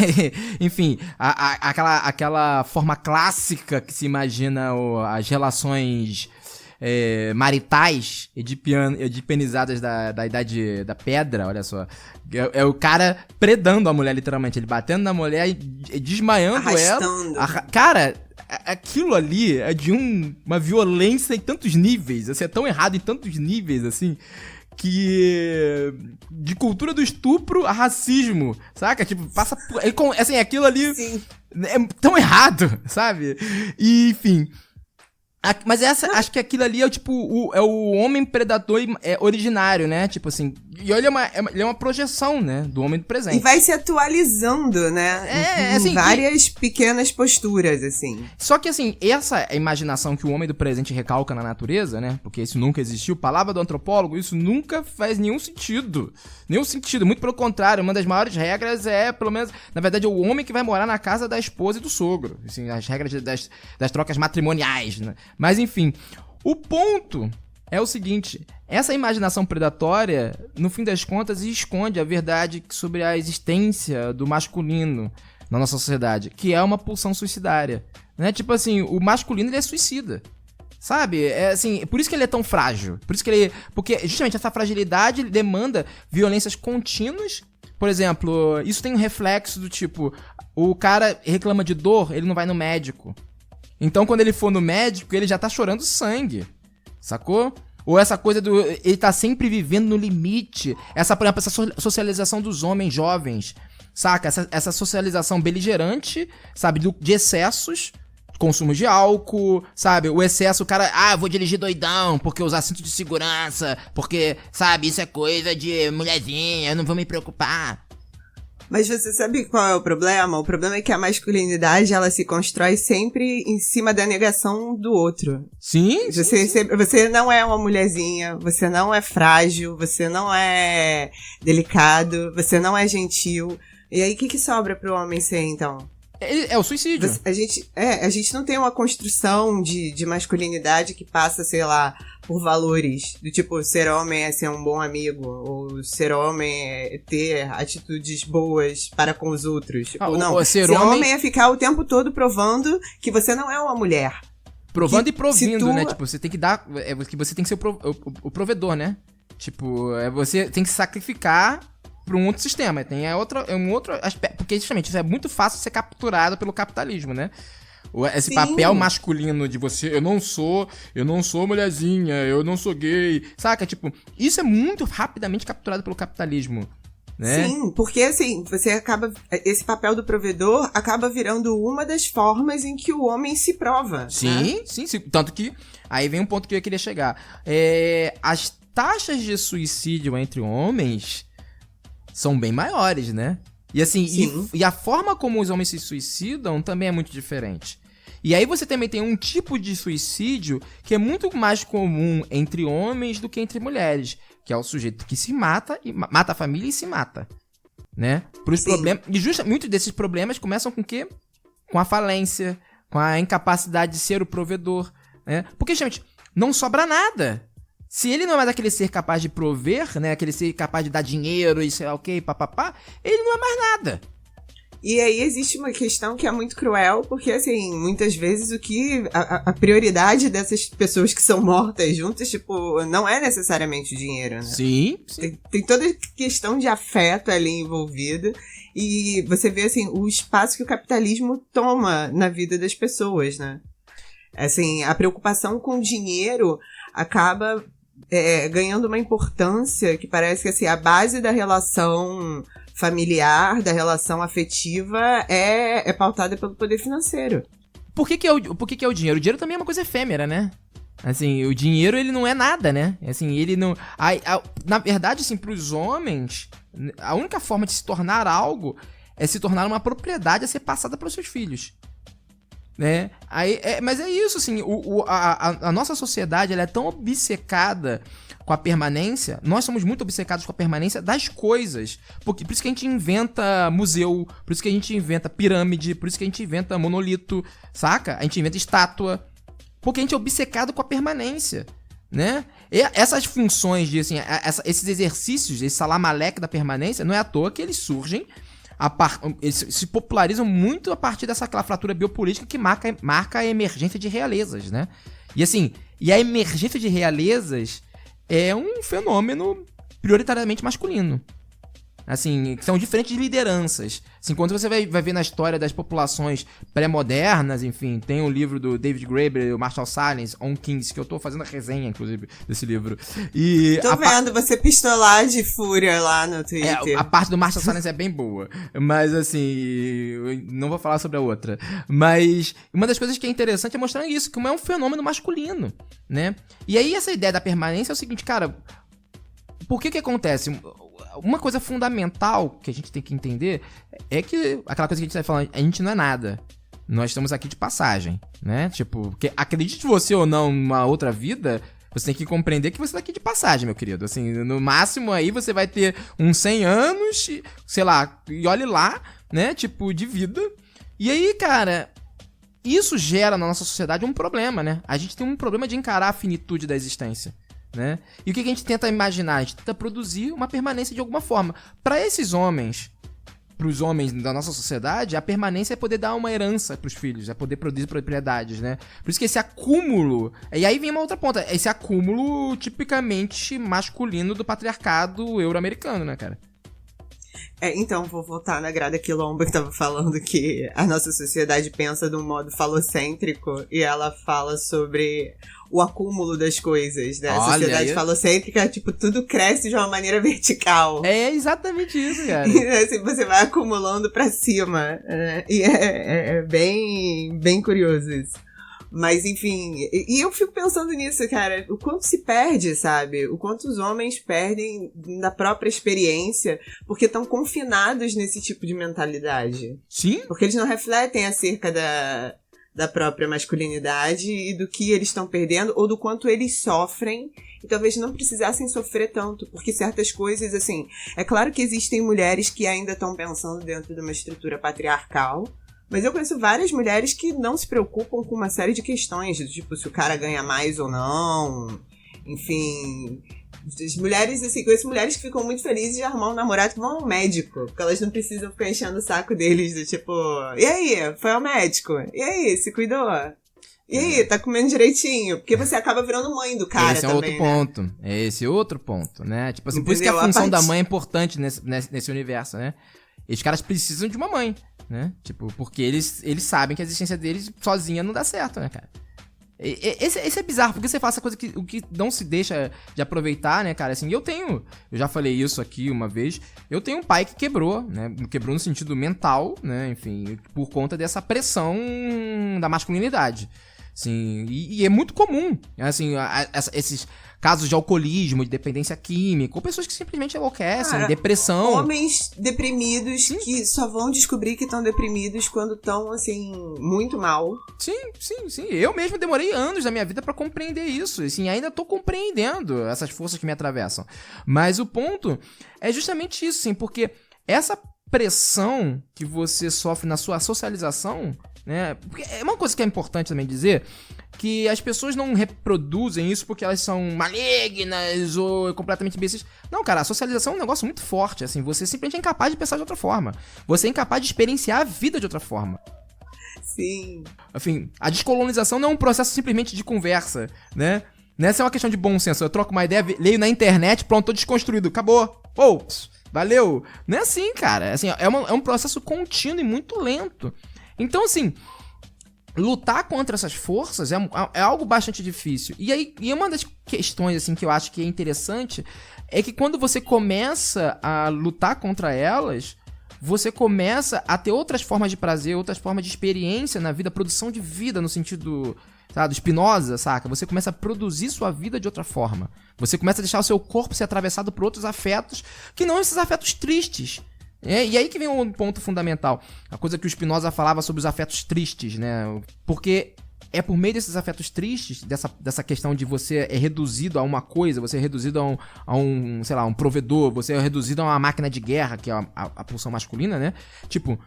enfim, aquela forma clássica que se imagina as relações maritais, edipenizadas da Idade da Pedra, olha só. É o cara predando a mulher, literalmente. Ele batendo na mulher e desmaiando arrastando ela. Cara, aquilo ali é de uma violência em tantos níveis, assim, é tão errado em tantos níveis, assim, que de cultura do estupro a racismo, saca? Tipo, passa por... Assim, aquilo ali Sim. é tão errado, sabe? E, enfim... Mas acho que aquilo ali é tipo é o homem predador originário, né? Tipo assim, e ele é uma projeção, né, do homem do presente. E vai se atualizando, né? Em assim, várias pequenas posturas, assim. Só que assim, essa imaginação que o homem do presente recalca na natureza, né? Porque isso nunca existiu, palavra do antropólogo, isso nunca faz nenhum sentido. Nenhum sentido, muito pelo contrário, uma das maiores regras é, pelo menos, na verdade, é o homem que vai morar na casa da esposa e do sogro. Assim, as regras das trocas matrimoniais, né? Mas enfim, o ponto é o seguinte: essa imaginação predatória, no fim das contas, esconde a verdade sobre a existência do masculino na nossa sociedade, que é uma pulsão suicidária, né? Tipo assim, o masculino, ele é suicida, sabe? É assim, por isso que ele é tão frágil, porque justamente essa fragilidade demanda violências contínuas. Por exemplo, isso tem um reflexo do tipo, o cara reclama de dor, ele não vai no médico. Então, quando ele for no médico, ele já tá chorando sangue, sacou? Ou essa coisa ele tá sempre vivendo no limite. Por exemplo, essa socialização dos homens jovens, saca? Essa socialização beligerante, sabe? De excessos, consumo de álcool, sabe? O excesso, o cara, eu vou dirigir doidão, porque usar cinto de segurança, porque, sabe, isso é coisa de mulherzinha, eu não vou me preocupar. Mas você sabe qual é o problema? O problema é que a masculinidade, ela se constrói sempre em cima da negação do outro. Sim, Você não é uma mulherzinha, você não é frágil, você não é delicado, você não é gentil. E aí, o que sobra pro homem ser, então? É o suicídio. A gente não tem uma construção de masculinidade que passa, sei lá, por valores. Do tipo, ser homem é ser um bom amigo, ou ser homem é ter atitudes boas para com os outros. Tipo, não, ser homem é ficar o tempo todo provando que você não é uma mulher. Provando e provindo, né? Tipo, você tem que dar... que você tem que ser o provedor, né? Tipo, você tem que sacrificar para um outro sistema. Tem um outro aspecto, porque justamente isso é muito fácil ser capturado pelo capitalismo, né? Esse papel masculino de você, eu não sou mulherzinha, eu não sou gay, saca? Tipo, isso é muito rapidamente capturado pelo capitalismo, né? Sim, porque assim, esse papel do provedor acaba virando uma das formas em que o homem se prova. Sim, né? sim. Tanto que, aí vem um ponto que eu queria chegar. As taxas de suicídio entre homens são bem maiores, né? E assim, e a forma como os homens se suicidam também é muito diferente. E aí você também tem um tipo de suicídio que é muito mais comum entre homens do que entre mulheres, que é o sujeito que se mata, e mata a família e se mata, né? Por os problemas, e muitos desses problemas começam com o quê? Com a falência, com a incapacidade de ser o provedor, né? Porque, gente, não sobra nada. Se ele não é mais aquele ser capaz de prover, né? Aquele ser capaz de dar dinheiro e sei lá o que, papapá, ele não é mais nada. E aí existe uma questão que é muito cruel, porque assim, muitas vezes a prioridade dessas pessoas que são mortas juntas, tipo, não é necessariamente o dinheiro, né? Sim. Tem toda questão de afeto ali envolvida, e você vê assim, o espaço que o capitalismo toma na vida das pessoas, né? Assim, a preocupação com o dinheiro acaba ganhando uma importância que parece que assim, a base da relação familiar, da relação afetiva é pautada pelo poder financeiro. Por que é o dinheiro? O dinheiro também é uma coisa efêmera, né? Assim, o dinheiro, ele não é nada, né? Assim, ele não... na verdade, assim, pros homens, a única forma de se tornar algo é se tornar uma propriedade a ser passada para os seus filhos, né? Mas é isso, assim, a nossa sociedade, ela é tão obcecada com a permanência, nós somos muito obcecados com a permanência das coisas. Por isso que a gente inventa museu, por isso que a gente inventa pirâmide, por isso que a gente inventa monolito, saca? A gente inventa estátua, porque a gente é obcecado com a permanência, né? E essas funções de, assim, esses exercícios, esse salamaleque da permanência, não é à toa que eles surgem, eles se popularizam muito a partir daquela fratura biopolítica que marca a emergência de realezas, né? E assim, a emergência de realezas é um fenômeno prioritariamente masculino. Assim, são diferentes lideranças. Assim, quando você vai ver na história das populações pré-modernas, enfim, tem um livro do David Graeber e o Marshall Sahlins, On Kings, que eu tô fazendo a resenha, inclusive, desse livro. E tô vendo você pistolar de fúria lá no Twitter. A parte do Marshall Sahlins é bem boa, mas assim, eu não vou falar sobre a outra. Mas uma das coisas que é interessante é mostrar isso, como é um fenômeno masculino, né? E aí essa ideia da permanência é o seguinte, cara, por que acontece? Uma coisa fundamental que a gente tem que entender é que, aquela coisa que a gente tá falando, a gente não é nada. Nós estamos aqui de passagem, né? Tipo, porque acredite você ou não numa outra vida, você tem que compreender que você tá aqui de passagem, meu querido. Assim, no máximo aí você vai ter uns 100 anos, sei lá, e olhe lá, né? Tipo, de vida. E aí, cara, isso gera na nossa sociedade um problema, né? A gente tem um problema de encarar a finitude da existência, né? E o que a gente tenta imaginar? A gente tenta produzir uma permanência de alguma forma. Para esses homens, para os homens da nossa sociedade, a permanência é poder dar uma herança para os filhos, é poder produzir propriedades, né? Por isso que esse acúmulo... E aí vem uma outra ponta. Esse acúmulo tipicamente masculino do patriarcado euro-americano, né, cara? Então, vou voltar na Grada Quilomba, que tava falando que a nossa sociedade pensa de um modo falocêntrico, e ela fala sobre o acúmulo das coisas, né? A sociedade falocêntrica, tipo, tudo cresce de uma maneira vertical. É exatamente isso, cara. E assim, você vai acumulando pra cima, né? E é bem curioso isso. Mas, enfim, e eu fico pensando nisso, cara, o quanto se perde, sabe? O quanto os homens perdem da própria experiência porque estão confinados nesse tipo de mentalidade. Sim. Porque eles não refletem acerca da própria masculinidade e do que eles estão perdendo ou do quanto eles sofrem e talvez não precisassem sofrer tanto, porque certas coisas, assim, é claro que existem mulheres que ainda estão pensando dentro de uma estrutura patriarcal, mas eu conheço várias mulheres que não se preocupam com uma série de questões, tipo se o cara ganha mais ou não, enfim. As mulheres, assim, conheço mulheres que ficam muito felizes de arrumar um namorado que vão ao médico, porque elas não precisam ficar enchendo o saco deles, do tipo, e aí, foi ao médico? E aí, se cuidou? E aí, tá comendo direitinho? Porque você acaba virando mãe do cara também, ponto. É esse outro ponto, né? Tipo assim, por isso que a função da mãe é importante nesse universo, né? Esses caras precisam de uma mãe, né? Tipo, porque eles sabem que a existência deles sozinha não dá certo, né, cara? Esse é bizarro, porque você faz essa coisa o que não se deixa de aproveitar, né, cara? Assim, eu já falei isso aqui uma vez, eu tenho um pai que quebrou, né? Quebrou no sentido mental, né? Enfim, por conta dessa pressão da masculinidade. Assim, e é muito comum, assim, esses casos de alcoolismo, de dependência química, ou pessoas que simplesmente enlouquecem, depressão. Homens deprimidos que só vão descobrir que estão deprimidos quando estão, assim, muito mal. Sim. Eu mesmo demorei anos da minha vida pra compreender isso. Assim, ainda tô compreendendo essas forças que me atravessam. Mas o ponto é justamente isso, assim, porque essa pressão que você sofre na sua socialização, né? Porque é uma coisa que é importante também dizer, que as pessoas não reproduzem isso porque elas são malignas ou completamente imbecis. Não, cara, a socialização é um negócio muito forte, assim, você simplesmente é incapaz de pensar de outra forma. Você é incapaz de experienciar a vida de outra forma. Sim. Enfim, a descolonização não é um processo simplesmente de conversa, né? Nessa é uma questão de bom senso. Eu troco uma ideia, leio na internet, pronto, tô desconstruído, acabou. Valeu. Não é assim, cara. Assim, é um processo contínuo e muito lento. Então, assim, lutar contra essas forças é algo bastante difícil. E uma das questões, assim, que eu acho que é interessante é que quando você começa a lutar contra elas, você começa a ter outras formas de prazer, outras formas de experiência na vida, produção de vida no sentido, sabe, do Spinoza, saca? Você começa a produzir sua vida de outra forma. Você começa a deixar o seu corpo ser atravessado por outros afetos, que não esses afetos tristes. E aí que vem um ponto fundamental. A coisa que o Spinoza falava sobre os afetos tristes, né? Porque é por meio desses afetos tristes, dessa questão de você é reduzido a uma coisa, você é reduzido a um, sei lá, um provedor, você é reduzido a uma máquina de guerra, que é a pulsão masculina, né? Tipo,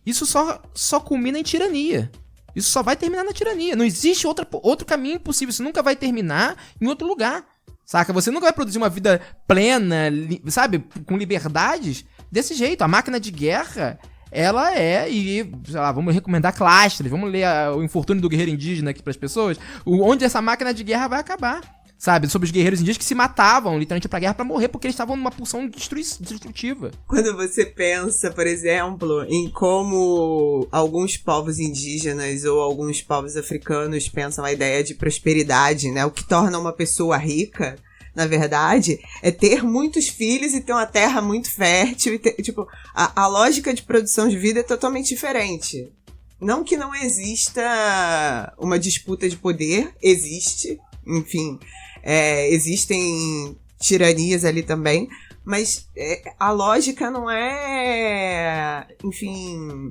isso só culmina em tirania. Isso só vai terminar na tirania. Não existe outro caminho possível. Isso nunca vai terminar em outro lugar. Saca? Você nunca vai produzir uma vida plena, sabe? Com liberdades desse jeito. A máquina de guerra, ela sei lá, vamos recomendar Clastres, vamos ler o Infortúnio do Guerreiro Indígena aqui pras pessoas, onde essa máquina de guerra vai acabar. Sabe, sobre os guerreiros indígenas que se matavam literalmente pra guerra pra morrer, porque eles estavam numa pulsão destrutiva. Quando você pensa, por exemplo, em como alguns povos indígenas ou alguns povos africanos pensam a ideia de prosperidade, né? O que torna uma pessoa rica, na verdade, é ter muitos filhos e ter uma terra muito fértil. Tipo, a lógica de produção de vida é totalmente diferente. Não que não exista uma disputa de poder, existe, enfim... existem tiranias ali também, mas a lógica não é, enfim,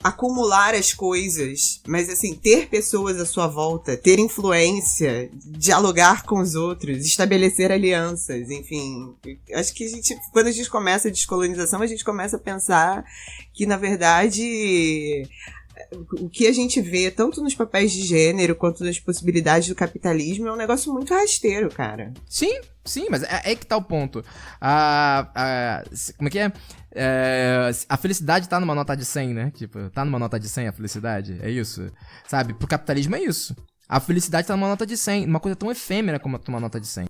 acumular as coisas, mas assim, ter pessoas à sua volta, ter influência, dialogar com os outros, estabelecer alianças, enfim. Acho que quando a gente começa a descolonização, a gente começa a pensar que, na verdade... O que a gente vê, tanto nos papéis de gênero quanto nas possibilidades do capitalismo, é um negócio muito rasteiro, cara. Sim, mas é que tá o ponto. Como é que é? A felicidade tá numa nota de 100, né? Tipo, tá numa nota de 100 a felicidade? É isso? Sabe? Pro capitalismo é isso. A felicidade tá numa nota de 100, uma coisa tão efêmera como uma nota de 100.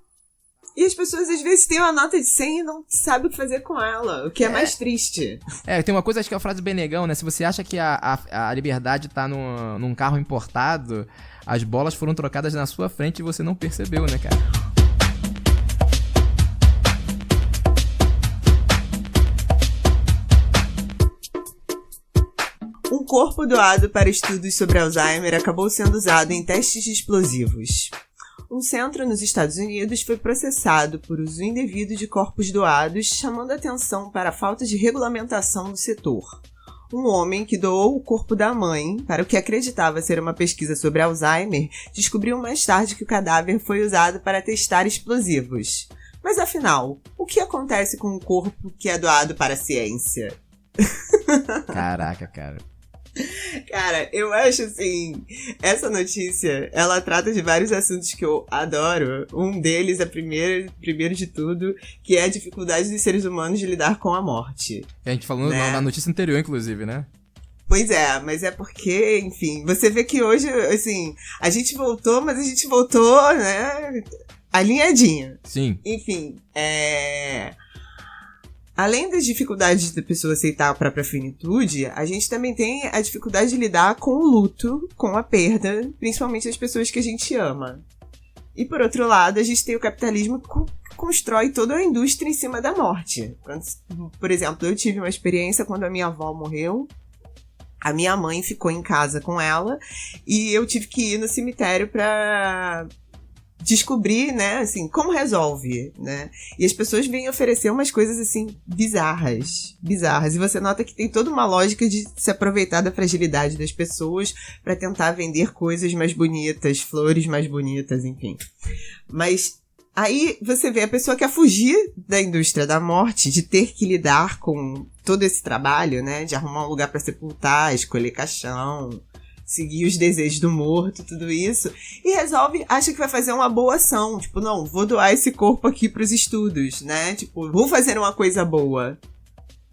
E as pessoas às vezes têm uma nota de 100 e não sabem o que fazer com ela, o que é mais triste. Tem uma coisa, acho que é a frase do Benegão, né? Se você acha que a liberdade tá num carro importado, as bolas foram trocadas na sua frente e você não percebeu, né, cara? Um corpo doado para estudos sobre Alzheimer acabou sendo usado em testes de explosivos. Um centro nos Estados Unidos foi processado por uso indevido de corpos doados, chamando atenção para a falta de regulamentação do setor. Um homem que doou o corpo da mãe para o que acreditava ser uma pesquisa sobre Alzheimer descobriu mais tarde que o cadáver foi usado para testar explosivos. Mas afinal, o que acontece com um corpo que é doado para a ciência? Caraca, cara. Cara, eu acho assim, essa notícia, ela trata de vários assuntos que eu adoro. Um deles é primeiro de tudo, que é a dificuldade dos seres humanos de lidar com a morte. A gente falou, né, na notícia anterior, inclusive, né? Pois é, mas é porque, enfim, você vê que hoje, assim, a gente voltou, mas a gente voltou, né, alinhadinho. Sim. Enfim, além das dificuldades da pessoa aceitar a própria finitude, a gente também tem a dificuldade de lidar com o luto, com a perda, principalmente das pessoas que a gente ama. E por outro lado, a gente tem o capitalismo que constrói toda a indústria em cima da morte. Por exemplo, eu tive uma experiência quando a minha avó morreu, a minha mãe ficou em casa com ela, e eu tive que ir no cemitério pra descobrir, né, assim, como resolve, né? E as pessoas vêm oferecer umas coisas, assim, bizarras. E você nota que tem toda uma lógica de se aproveitar da fragilidade das pessoas para tentar vender coisas mais bonitas, flores mais bonitas, enfim. Mas aí você vê a pessoa quer fugir da indústria da morte, de ter que lidar com todo esse trabalho, né, de arrumar um lugar para sepultar, escolher caixão, seguir os desejos do morto, tudo isso, e acha que vai fazer uma boa ação, tipo, não, vou doar esse corpo aqui pros estudos, né, tipo, vou fazer uma coisa boa.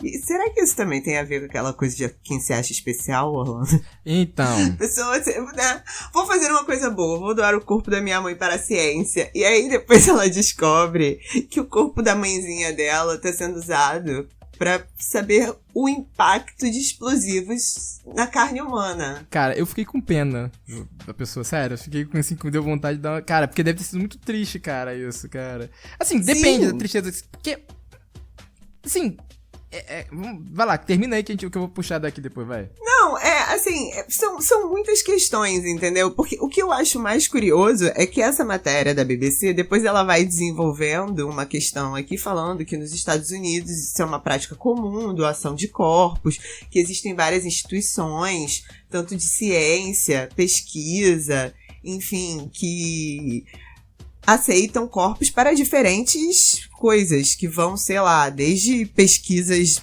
E será que isso também tem a ver com aquela coisa de quem se acha especial, Orlando? Então... Pessoa, né, vou fazer uma coisa boa, vou doar o corpo da minha mãe para a ciência, e aí depois ela descobre que o corpo da mãezinha dela tá sendo usado pra saber o impacto de explosivos na carne humana. Cara, eu fiquei com pena da pessoa, sério. Eu fiquei com, assim, deu vontade de dar uma... Cara, porque deve ter sido muito triste, cara, isso, cara. Assim, depende da tristeza. Porque, assim, Vai lá, termina aí que eu vou puxar daqui depois, vai. Não, assim, são muitas questões, entendeu? Porque o que eu acho mais curioso é que essa matéria da BBC, depois ela vai desenvolvendo uma questão aqui falando que nos Estados Unidos isso é uma prática comum, doação de corpos, que existem várias instituições, tanto de ciência, pesquisa, enfim, que aceitam corpos para diferentes coisas, que vão, sei lá, desde pesquisas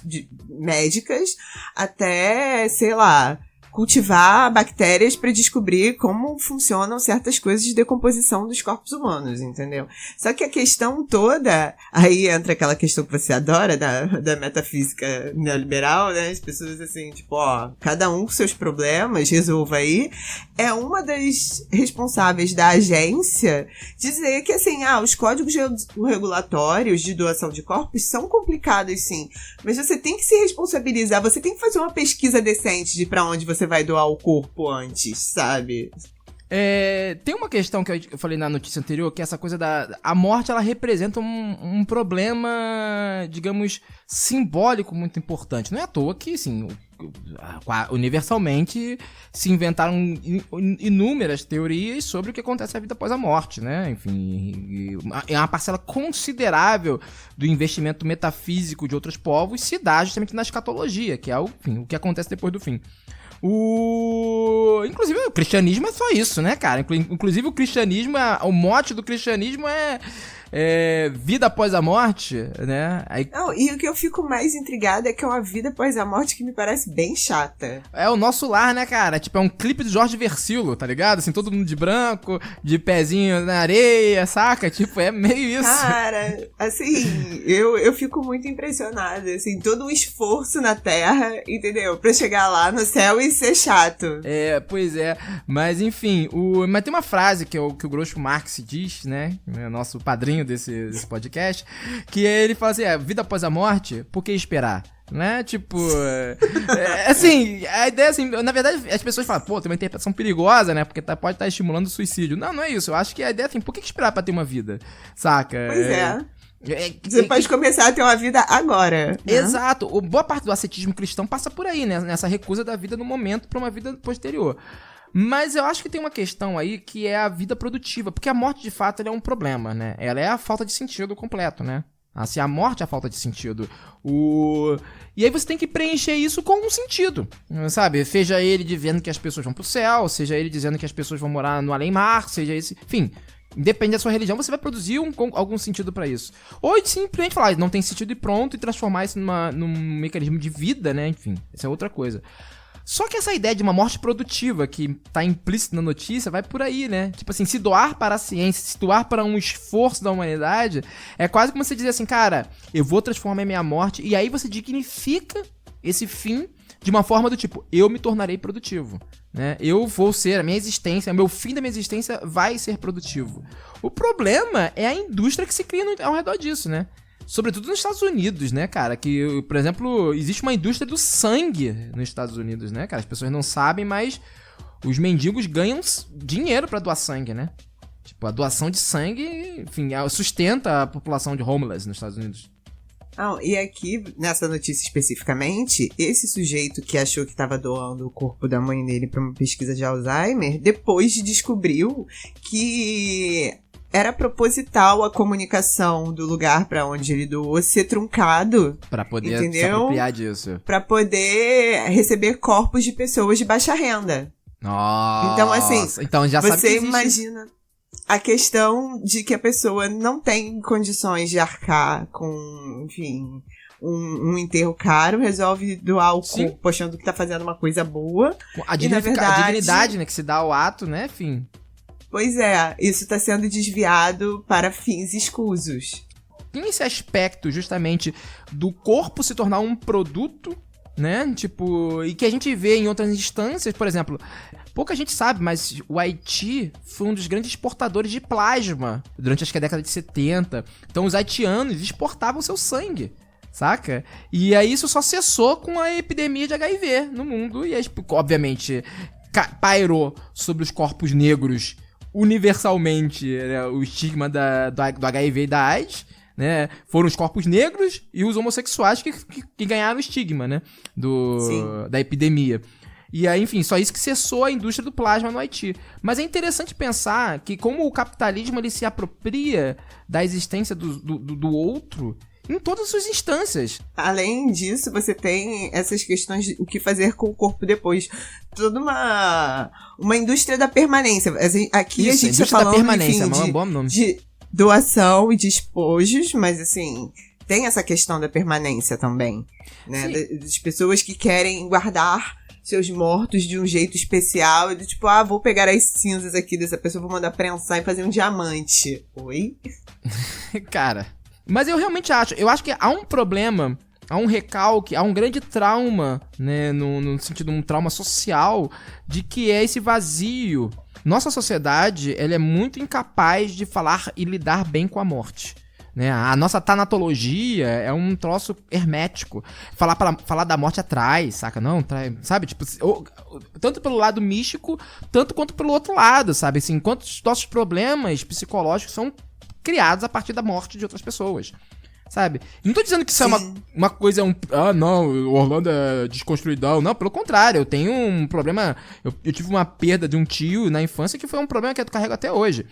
médicas até, sei lá, cultivar bactérias para descobrir como funcionam certas coisas de decomposição dos corpos humanos, entendeu? Só que a questão toda, aí entra aquela questão que você adora, da metafísica neoliberal, né? As pessoas assim, tipo, ó, cada um com seus problemas, resolva aí. É uma das responsáveis da agência dizer que, assim, os códigos regulatórios de doação de corpos são complicados, sim, mas você tem que se responsabilizar, você tem que fazer uma pesquisa decente de pra onde você vai doar o corpo antes, sabe? Tem uma questão que eu falei na notícia anterior, que essa coisa a morte, ela representa um problema, digamos, simbólico muito importante. Não é à toa que, assim, universalmente se inventaram inúmeras teorias sobre o que acontece na vida após a morte, né? Enfim, é uma parcela considerável do investimento metafísico de outros povos se dá justamente na escatologia, que é o que acontece depois do fim. Inclusive, o cristianismo é só isso, né, cara? Inclusive, o cristianismo, o mote do cristianismo é vida após a morte, né? Não, e o que eu fico mais intrigada é que é uma vida após a morte que me parece bem chata. É o nosso lar, né, cara? Tipo, é um clipe do Jorge Versilo, tá ligado? Assim, todo mundo de branco, de pezinho na areia, saca? Tipo, é meio isso. Cara, assim, eu fico muito impressionada, assim, todo um esforço na Terra, entendeu? Pra chegar lá no céu e ser chato. Pois é. Mas, enfim, mas tem uma frase que o Groucho Marx diz, né? Nosso padrinho desse podcast, que ele fala assim, vida após a morte, por que esperar? Né? Tipo, assim, a ideia assim, na verdade, as pessoas falam, pô, tem uma interpretação perigosa, né? Porque pode estar estimulando o suicídio. Não é isso. Eu acho que a ideia é assim, por que esperar pra ter uma vida? Saca? Pois você pode começar a ter uma vida agora. Né? Exato. Boa parte do ascetismo cristão passa por aí, né? Nessa recusa da vida no momento pra uma vida posterior. Mas eu acho que tem uma questão aí que é a vida produtiva, porque a morte, de fato, ela é um problema, né? Ela é a falta de sentido completo, né? Assim, a morte é a falta de sentido. E aí você tem que preencher isso com um sentido, sabe? Seja ele dizendo que as pessoas vão pro céu, seja ele dizendo que as pessoas vão morar no além-mar, seja esse... Enfim, independente da sua religião, você vai produzir algum sentido pra isso. Ou simplesmente falar, não tem sentido e pronto, e transformar isso num mecanismo de vida, né? Enfim, essa é outra coisa. Só que essa ideia de uma morte produtiva que tá implícita na notícia vai por aí, né? Tipo assim, se doar para a ciência, se doar para um esforço da humanidade, é quase como você dizer assim, cara, eu vou transformar a minha morte, e aí você dignifica esse fim de uma forma do tipo, eu me tornarei produtivo, né? Eu vou ser, a minha existência, o meu fim da minha existência vai ser produtivo. O problema é a indústria que se cria ao redor disso, né? Sobretudo nos Estados Unidos, né, cara? Que, por exemplo, existe uma indústria do sangue nos Estados Unidos, né, cara? As pessoas não sabem, mas os mendigos ganham dinheiro pra doar sangue, né? Tipo, a doação de sangue, enfim, sustenta a população de homeless nos Estados Unidos. E aqui, nessa notícia especificamente, esse sujeito que achou que estava doando o corpo da mãe dele pra uma pesquisa de Alzheimer, depois descobriu que... era proposital a comunicação do lugar pra onde ele doou ser truncado. Pra poder se apropriar disso. Pra poder receber corpos de pessoas de baixa renda. Nossa. Então, assim, então já sabe que você existe. imagina a questão de que a pessoa não tem condições de arcar com, enfim, um enterro caro, resolve doar o corpo achando que tá fazendo uma coisa boa. A dignidade, né, que se dá ao ato, né, enfim... Pois é, isso está sendo desviado para fins escusos. Tem esse aspecto, justamente, do corpo se tornar um produto, né? Tipo, e que a gente vê em outras instâncias, por exemplo, pouca gente sabe, mas o Haiti foi um dos grandes exportadores de plasma durante acho que a década de 70. Então os haitianos exportavam seu sangue, saca? E aí isso só cessou com a epidemia de HIV no mundo. E aí, obviamente, pairou sobre os corpos negros universalmente, né, o estigma do HIV e da AIDS, né? Foram os corpos negros e os homossexuais que ganharam o estigma, né? Da epidemia. E aí, enfim, só isso que cessou a indústria do plasma no Haiti. Mas é interessante pensar que como o capitalismo ele se apropria da existência do outro em todas as suas instâncias. Além disso, você tem essas questões de o que fazer com o corpo depois. Toda uma indústria da permanência. Aqui Isso, a gente está falando, enfim, de doação e despojos, mas assim, tem essa questão da permanência também, né? Das pessoas que querem guardar seus mortos de um jeito especial, e do tipo, vou pegar as cinzas aqui dessa pessoa, vou mandar prensar e fazer um diamante. Oi? Cara, mas eu realmente acho que há um problema, há um recalque, há um grande trauma, né, no sentido de um trauma social, de que é esse vazio. Nossa sociedade, ela é muito incapaz de falar e lidar bem com a morte. Né? A nossa tanatologia é um troço hermético. Falar da morte atrai, saca? Não, trai, sabe? Tipo, tanto pelo lado místico, tanto quanto pelo outro lado, sabe? Assim, enquanto os nossos problemas psicológicos são criados a partir da morte de outras pessoas, sabe? Não tô dizendo que isso é uma coisa, não, o Orlando é desconstruidão. Não, pelo contrário, eu tenho um problema, eu tive uma perda de um tio na infância que foi um problema que eu carrego até hoje.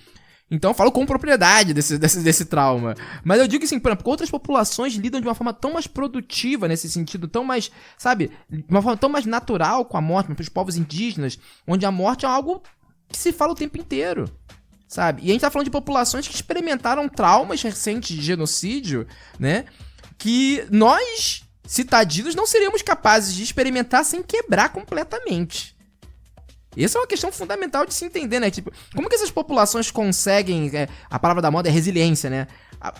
Então eu falo com propriedade desse trauma. Mas eu digo que, assim, por exemplo, outras populações lidam de uma forma tão mais produtiva nesse sentido, tão mais, sabe, de uma forma tão mais natural com a morte, para os povos indígenas, onde a morte é algo que se fala o tempo inteiro, sabe? E a gente tá falando de populações que experimentaram traumas recentes de genocídio, né? Que nós, citadinos, não seríamos capazes de experimentar sem quebrar completamente. Essa é uma questão fundamental de se entender, né? Tipo, como que essas populações conseguem... a palavra da moda é resiliência, né?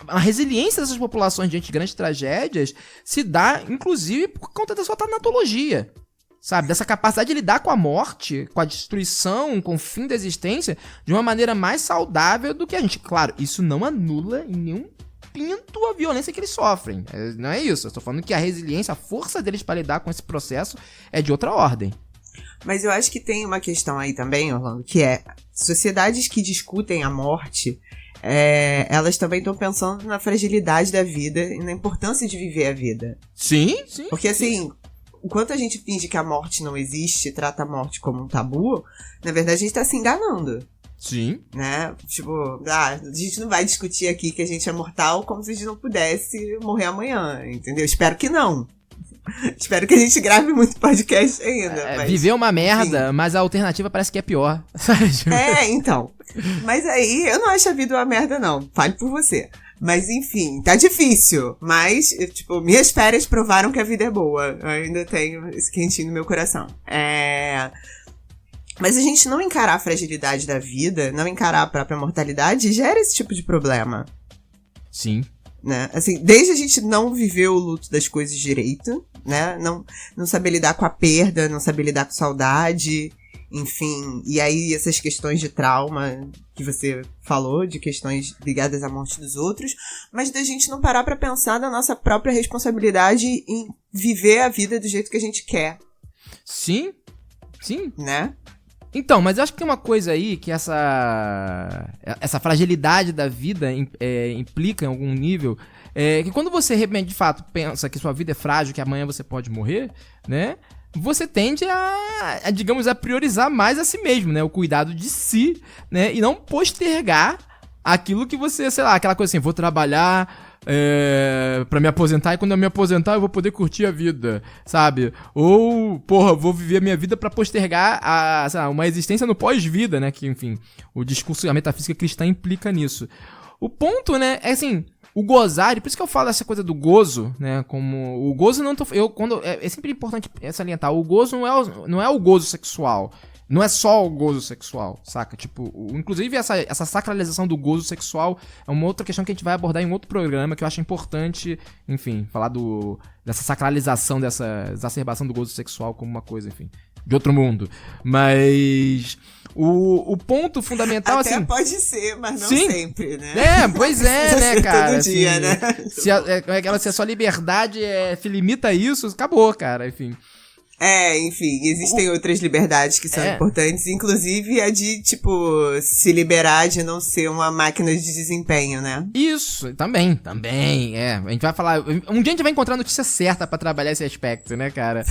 A resiliência dessas populações diante de grandes tragédias se dá, inclusive, por conta da sua tanatologia, sabe? Dessa capacidade de lidar com a morte, com a destruição, com o fim da existência, de uma maneira mais saudável do que a gente... Claro, isso não anula em nenhum pinto a violência que eles sofrem. Não é isso. Eu tô falando que a resiliência, a força deles para lidar com esse processo é de outra ordem. Mas eu acho que tem uma questão aí também, Orlando, que é sociedades que discutem a morte, elas também estão pensando na fragilidade da vida e na importância de viver a vida. Sim. Porque assim, enquanto a gente finge que a morte não existe, trata a morte como um tabu, na verdade a gente tá se enganando. Sim. Né? Tipo, a gente não vai discutir aqui que a gente é mortal como se a gente não pudesse morrer amanhã, entendeu? Espero que não. Espero que a gente grave muito podcast ainda. Mas, viver uma merda, enfim. Mas a alternativa parece que é pior. Então. Mas aí, eu não acho a vida uma merda, não. Fale por você. Mas, enfim, tá difícil. Mas, tipo, minhas férias provaram que a vida é boa. Eu ainda tenho esse quentinho no meu coração. Mas a gente não encarar a fragilidade da vida, não encarar a própria mortalidade, gera esse tipo de problema. Sim. Né? Assim, desde a gente não viver o luto das coisas direito, né? Não saber lidar com a perda, não saber lidar com saudade, enfim. E aí essas questões de trauma que você falou, de questões ligadas à morte dos outros, mas da gente não parar pra pensar na nossa própria responsabilidade em viver a vida do jeito que a gente quer. Sim. Né? Então, mas eu acho que tem uma coisa aí que essa fragilidade da vida implica em algum nível, que quando você de fato pensa que sua vida é frágil, que amanhã você pode morrer, né? Você tende digamos, a priorizar mais a si mesmo, né? O cuidado de si, né? E não postergar aquilo que você, sei lá, aquela coisa assim, vou trabalhar... pra me aposentar, e quando eu me aposentar eu vou poder curtir a vida, sabe? Ou, vou viver a minha vida pra postergar sei lá, uma existência no pós-vida, né? Que, enfim, o discurso, a metafísica cristã implica nisso. O ponto, né, é assim, o gozar, e por isso que eu falo essa coisa do gozo, né? Como o gozo não é sempre importante salientar, o gozo não é o gozo sexual. Não é só o gozo sexual, saca? Tipo, inclusive essa sacralização do gozo sexual é uma outra questão que a gente vai abordar em outro programa, que eu acho importante, enfim, falar dessa sacralização, dessa exacerbação do gozo sexual como uma coisa, enfim, de outro mundo. Mas o ponto fundamental, até assim... pode ser, mas não sempre, né? Pois né, cara? Todo dia, assim, né? Se a sua liberdade se limita a isso, acabou, cara, enfim... Enfim, existem outras liberdades que são importantes, inclusive a de, tipo, se liberar de não ser uma máquina de desempenho, né? Isso, também, A gente vai falar... Um dia a gente vai encontrar a notícia certa pra trabalhar esse aspecto, né, cara?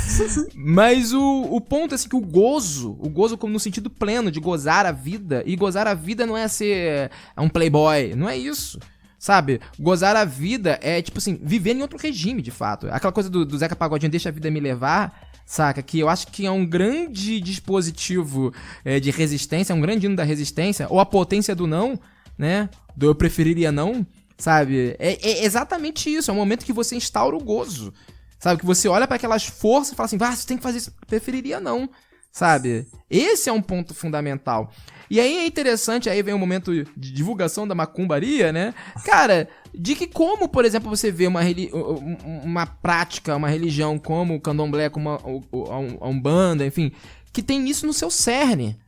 Mas o ponto é assim, que o gozo como no sentido pleno de gozar a vida, e gozar a vida não é ser um playboy, não é isso. Sabe? Gozar a vida é, tipo assim, viver em outro regime, de fato. Aquela coisa do Zeca Pagodinho, deixa a vida me levar... Saca? Que eu acho que é um grande dispositivo de resistência, é um grande hino da resistência, ou a potência do não, né? Do eu preferiria não, sabe? É exatamente isso, é o momento que você instaura o gozo, sabe? Que você olha para aquelas forças e fala assim, você tem que fazer isso, preferiria não, sabe? Esse é um ponto fundamental. E aí é interessante, aí vem o momento de divulgação da macumbaria, né? Cara, de que como, por exemplo, você vê uma prática, uma religião como o candomblé, como a Umbanda, enfim, que tem isso no seu cerne,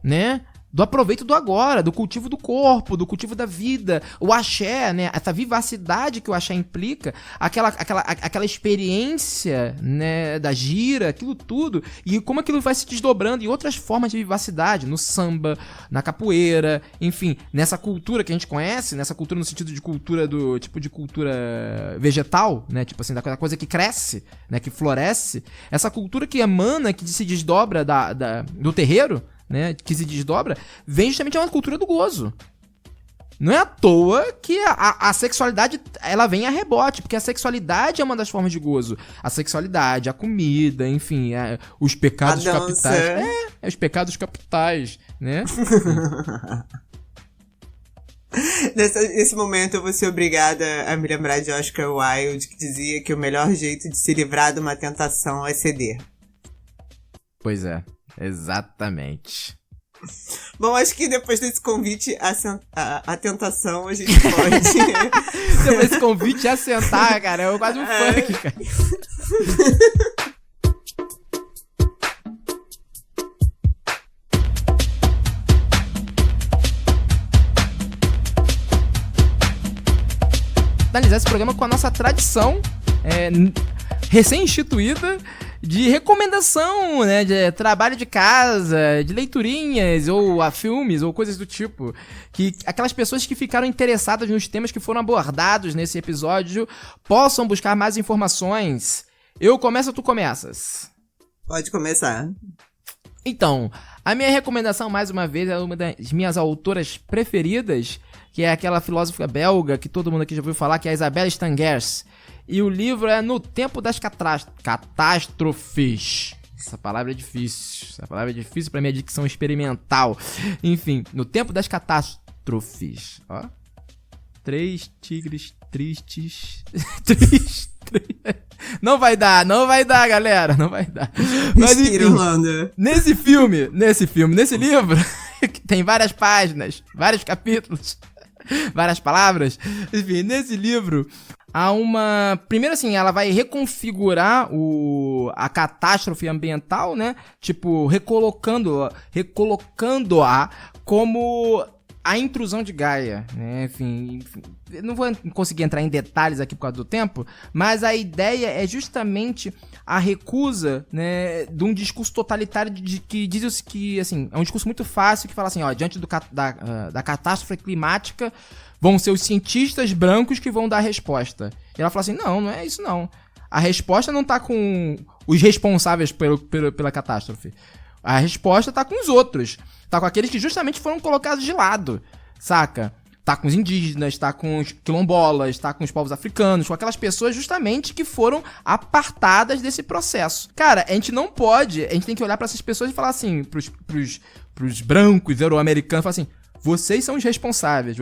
né? Do aproveito do agora, do cultivo do corpo, do cultivo da vida, o axé, né? Essa vivacidade que o axé implica, aquela experiência, né, da gira, aquilo tudo, e como aquilo vai se desdobrando em outras formas de vivacidade, no samba, na capoeira, enfim, nessa cultura que a gente conhece, nessa cultura no sentido de cultura do tipo de cultura vegetal, né? Tipo assim, da coisa que cresce, né, que floresce, essa cultura que emana, que se desdobra do terreiro, né, que se desdobra, vem justamente uma cultura do gozo. Não é à toa que a sexualidade, ela vem a rebote, porque a sexualidade é uma das formas de gozo. A sexualidade, a comida, enfim, os pecados capitais. Os pecados capitais, né? Nesse momento eu vou ser obrigada a me lembrar de Oscar Wilde, que dizia que o melhor jeito de se livrar de uma tentação é ceder. Pois é. Exatamente. Bom, acho que depois desse convite a tentação a gente pode... Depois desse convite a sentar, cara, é quase um funk, cara. Finalizar esse programa com a nossa tradição recém-instituída de recomendação, né, de trabalho de casa, de leiturinhas, ou a filmes, ou coisas do tipo. Que aquelas pessoas que ficaram interessadas nos temas que foram abordados nesse episódio possam buscar mais informações. Eu começo ou tu começas? Pode começar. Então, a minha recomendação, mais uma vez, é uma das minhas autoras preferidas, que é aquela filósofa belga que todo mundo aqui já ouviu falar, que é a Isabelle Stengers. E o livro é No Tempo das Catástrofes. Essa palavra é difícil. Pra minha dicção experimental. Enfim, No Tempo das Catástrofes. Ó. 3 tigres tristes. Não vai dar, galera. Não vai dar. Mas enfim, nesse livro, que tem várias páginas, vários capítulos, várias palavras. Enfim, nesse livro... há uma... Primeiro, assim, ela vai reconfigurar a catástrofe ambiental, né? Tipo, recolocando-a como a intrusão de Gaia, né? Enfim, eu não vou conseguir entrar em detalhes aqui por causa do tempo, mas a ideia é justamente a recusa, né, de um discurso totalitário que diz que, assim, é um discurso muito fácil que fala assim, ó, diante da catástrofe climática, vão ser os cientistas brancos que vão dar a resposta. E ela fala assim, não é isso não. A resposta não tá com os responsáveis pela catástrofe. A resposta tá com os outros. Tá com aqueles que justamente foram colocados de lado, saca? Tá com os indígenas, tá com os quilombolas, tá com os povos africanos, com aquelas pessoas justamente que foram apartadas desse processo. Cara, a gente tem que olhar pra essas pessoas e falar assim, pros brancos, euro-americanos, falar assim, vocês são os responsáveis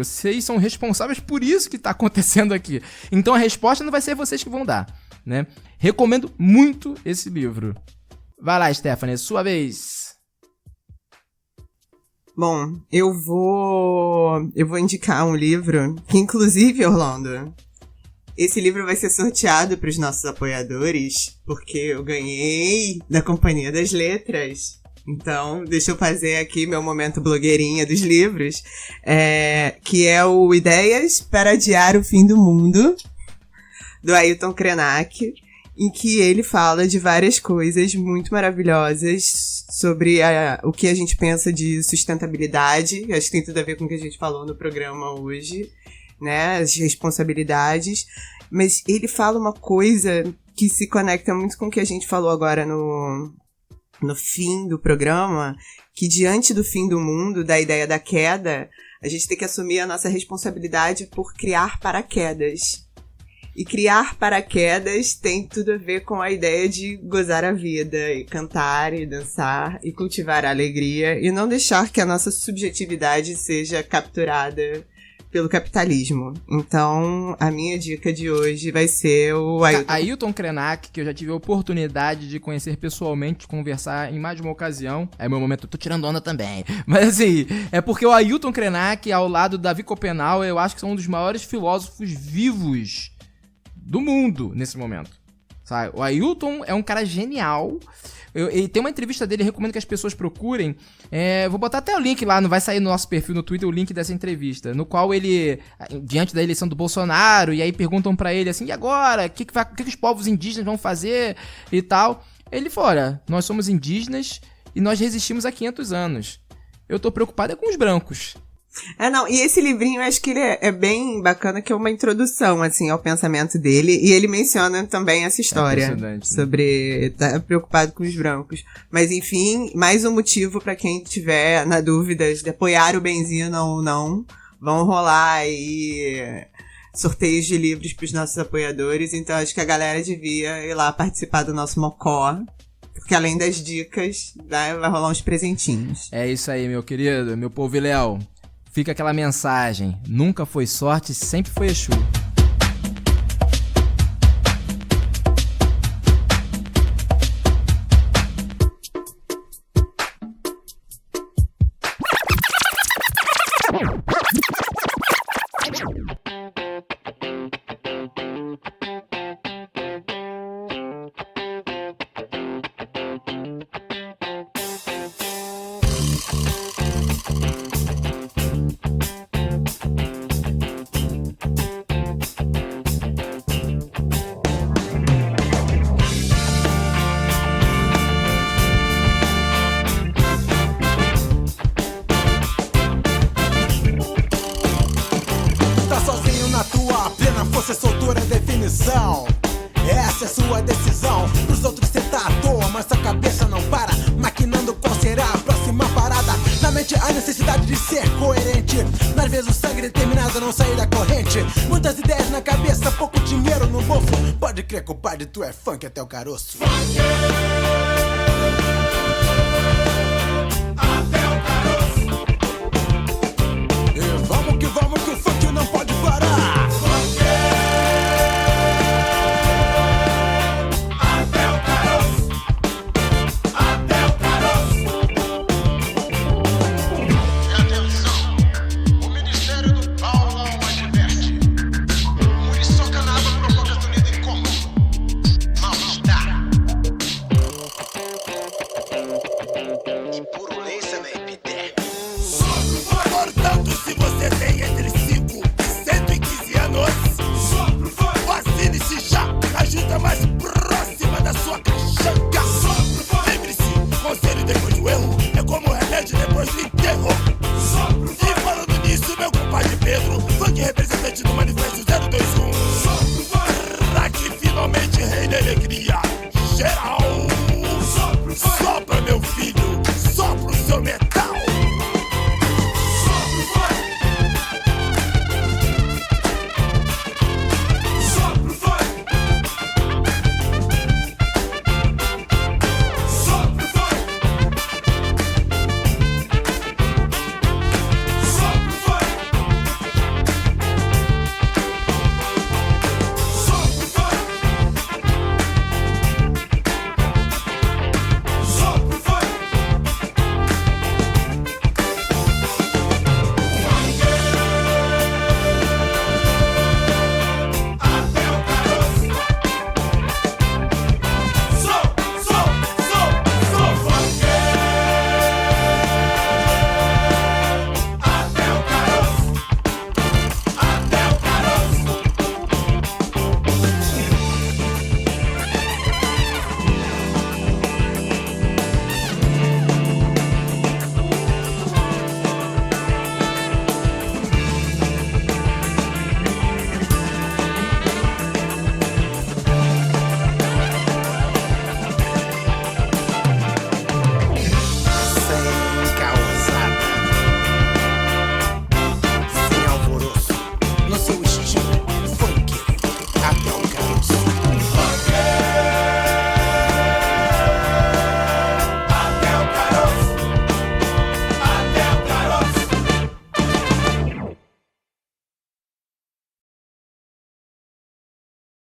por isso que tá acontecendo aqui. Então a resposta não vai ser vocês que vão dar, né? Recomendo muito esse livro. Vai lá, Stephanie, sua vez. Bom, eu vou indicar um livro que, inclusive, Orlando, esse livro vai ser sorteado para os nossos apoiadores, porque eu ganhei da Companhia das Letras. Então, deixa eu fazer aqui meu momento blogueirinha dos livros, que é o Ideias para Adiar o Fim do Mundo, do Ailton Krenak. em que ele fala de várias coisas muito maravilhosas sobre o que a gente pensa de sustentabilidade. Acho que tem tudo a ver com o que a gente falou no programa hoje, né? As responsabilidades. Mas ele fala uma coisa que se conecta muito com o que a gente falou agora no fim do programa, que diante do fim do mundo, da ideia da queda, a gente tem que assumir a nossa responsabilidade por criar paraquedas. E criar paraquedas tem tudo a ver com a ideia de gozar a vida, e cantar, e dançar, e cultivar a alegria, e não deixar que a nossa subjetividade seja capturada pelo capitalismo. Então, a minha dica de hoje vai ser o Ailton. Ailton Krenak, que eu já tive a oportunidade de conhecer pessoalmente, conversar em mais de uma ocasião. É meu momento, eu tô tirando onda também. Mas assim, é porque o Ailton Krenak, ao lado do Davi Copenau, eu acho que são um dos maiores filósofos vivos do mundo nesse momento. Sabe? O Ailton é um cara genial. E tem uma entrevista dele, eu recomendo que as pessoas procurem. Vou botar até o link lá, não vai sair no nosso perfil no Twitter o link dessa entrevista, no qual ele, diante da eleição do Bolsonaro, e aí perguntam pra ele assim, e agora? O que os povos indígenas vão fazer e tal? Ele falou, olha, nós somos indígenas e nós resistimos há 500 anos. Eu tô preocupado com os brancos. Não, e esse livrinho eu acho que ele é bem bacana, que é uma introdução, assim, ao pensamento dele, e ele menciona também essa história sobre estar preocupado com os brancos. Mas, enfim, mais um motivo pra quem tiver na dúvida de apoiar o Benzina ou não, vão rolar aí sorteios de livros pros nossos apoiadores, então acho que a galera devia ir lá participar do nosso Mocó, porque além das dicas, vai rolar uns presentinhos. É isso aí, meu querido, meu povo e Léo. Fica aquela mensagem, nunca foi sorte, sempre foi Exu. Essa é sua decisão. Pros outros cê tá à toa, mas sua cabeça não para, maquinando qual será a próxima parada. Na mente a necessidade de ser coerente, nas vezes o sangue determinado a não sair da corrente. Muitas ideias na cabeça, pouco dinheiro no bolso. Pode crer, compadre, tu é funk até o caroço. Até o caroço. E vamos que o funk não pode parar. Depois do enterro. E falando nisso, meu compadre Pedro, funk representante do manifesto